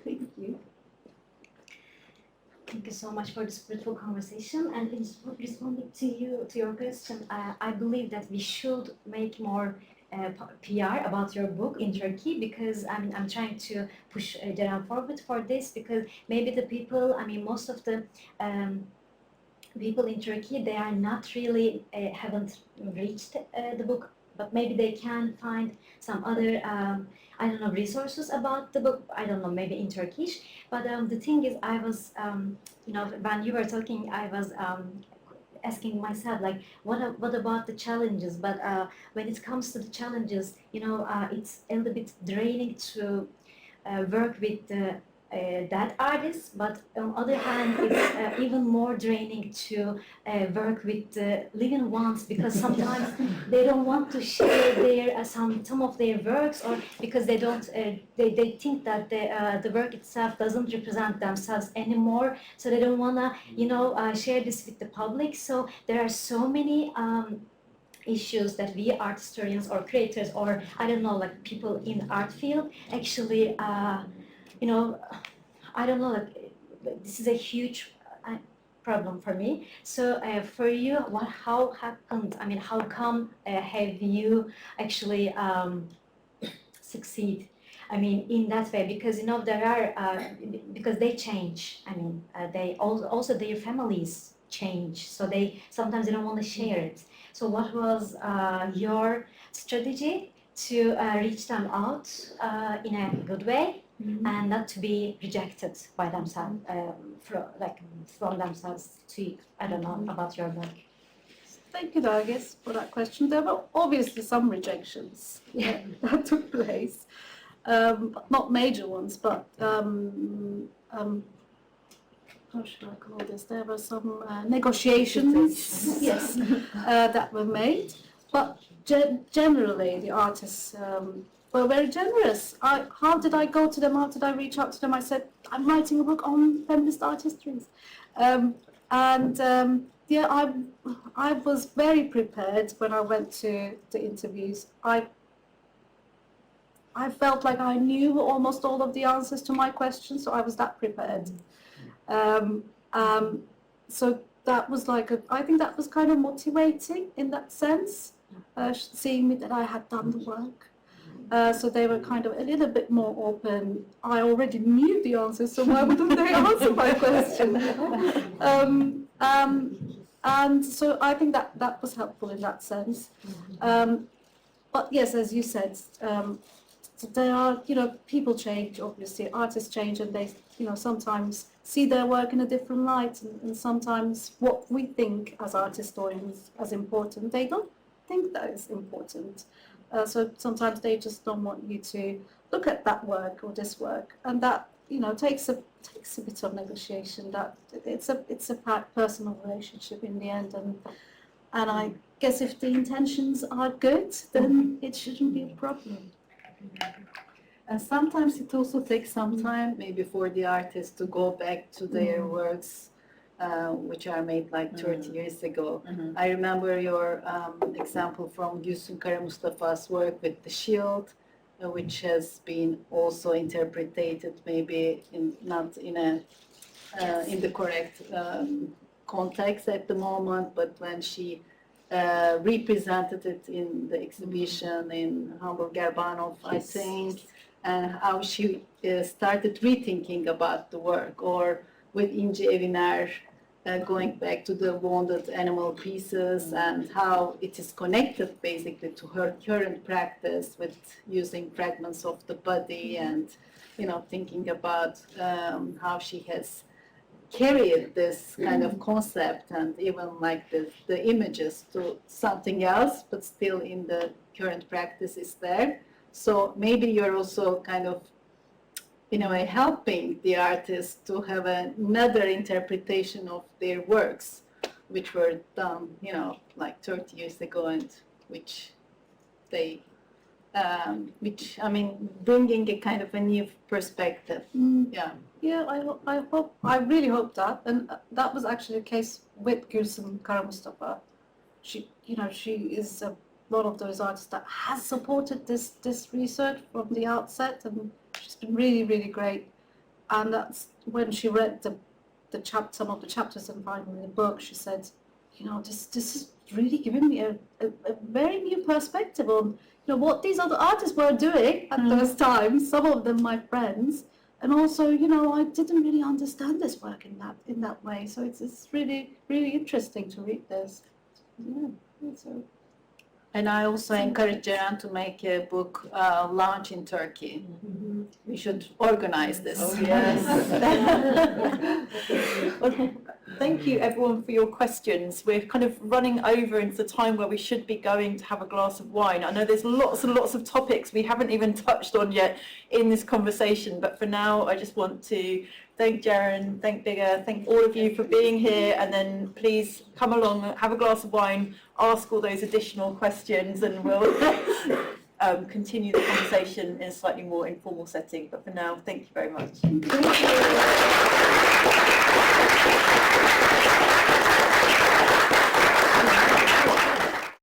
S5: Thank you.
S12: Thank you so much for this beautiful conversation. And in responding to your question, I believe that we should make more PR about your book in Turkey, because I'm trying to push Ceren forward for this, because maybe the people, most of the people in Turkey, they are not really, haven't reached the book, but maybe they can find some other resources about the book. I don't know, maybe in Turkish. But the thing is, I was, when you were talking, I was asking myself, like, what about the challenges? But when it comes to the challenges, it's a little bit draining to work with that artist, but on the other hand, it's even more draining to work with the living ones, because sometimes they don't want to share their some of their works, or because they don't they think that the work itself doesn't represent themselves anymore, so they don't wanna share this with the public. So there are so many issues that we art historians or creators or I don't know, like people in art field actually, you know, I don't know, like this is a huge problem for me. So for you, how happened? I mean, how come have you actually succeed? I mean, in that way, because you know there are because they change. I mean, they also their families change, so they sometimes they don't want to share it. So what was your strategy to reach them out in a good way and not to be rejected by themselves, from themselves to, I don't know, about your work?
S5: Thank you, Nargis, for that question. There were obviously some rejections that took place, but not major ones, but how should I call this? There were some negotiations, yes, that were made, but generally the artists were very generous. How did I go to them? How did I reach out to them? I said, I'm writing a book on feminist art histories. Yeah, I was very prepared when I went to the interviews. I felt like I knew almost all of the answers to my questions, so I was that prepared. So that was like, I think that was kind of motivating in that sense, seeing me that I had done the work. So they were kind of a little bit more open. I already knew the answers, so why wouldn't they answer my question? And so I think that was helpful in that sense. But yes, as you said, there are, you know, people change, obviously, artists change, and they, you know, sometimes see their work in a different light, and sometimes what we think as art historians as important, they don't think that is important. So sometimes they just don't want you to look at that work or this work, and that, you know, takes a bit of negotiation. That it's a personal relationship in the end, and I guess if the intentions are good, then it shouldn't be a problem.
S4: And sometimes it also takes some time, maybe for the artist to go back to their works, which are made like 30 years ago. I remember your example from Gülsün Karamustafa's work with the shield, which has been also interpreted maybe not in in the correct context at the moment, but when she represented it in the exhibition in Hamburg-Gerbanov, I think, and how she started rethinking about the work, or with İnci Eviner going back to the wounded animal pieces and how it is connected basically to her current practice with using fragments of the body, and, you know, thinking about how she has carried this kind of concept and even like the images to something else, but still in the current practice is there. So maybe you're also kind of, in a way, helping the artists to have another interpretation of their works, which were done, you know, like 30 years ago, and which they, which, I mean, bringing a kind of a new perspective. Yeah.
S5: Yeah, I really hope that, and that was actually the case with Gülsün Karamustafa. She, you know, she is one of those artists that has supported this research from the outset, and she's been really, really great. And that's when she read some of the chapters and finally the book, she said, you know, this is really giving me a very new perspective on, you know, what these other artists were doing at those times, some of them my friends. And also, you know, I didn't really understand this work in that way. So it's really, really interesting to read this. Yeah, so.
S4: And I also encourage Ceren to make a book launch in Turkey. We should organize this.
S3: Oh, yes. Well, thank you everyone for your questions. We're kind of running over into the time where we should be going to have a glass of wine. I know there's lots and lots of topics we haven't even touched on yet in this conversation, but for now I just want to thank Ceren, thank Bige, thank all of you for being here, and then please come along, have a glass of wine, ask all those additional questions, and we'll continue the conversation in a slightly more informal setting. But for now, thank you very much.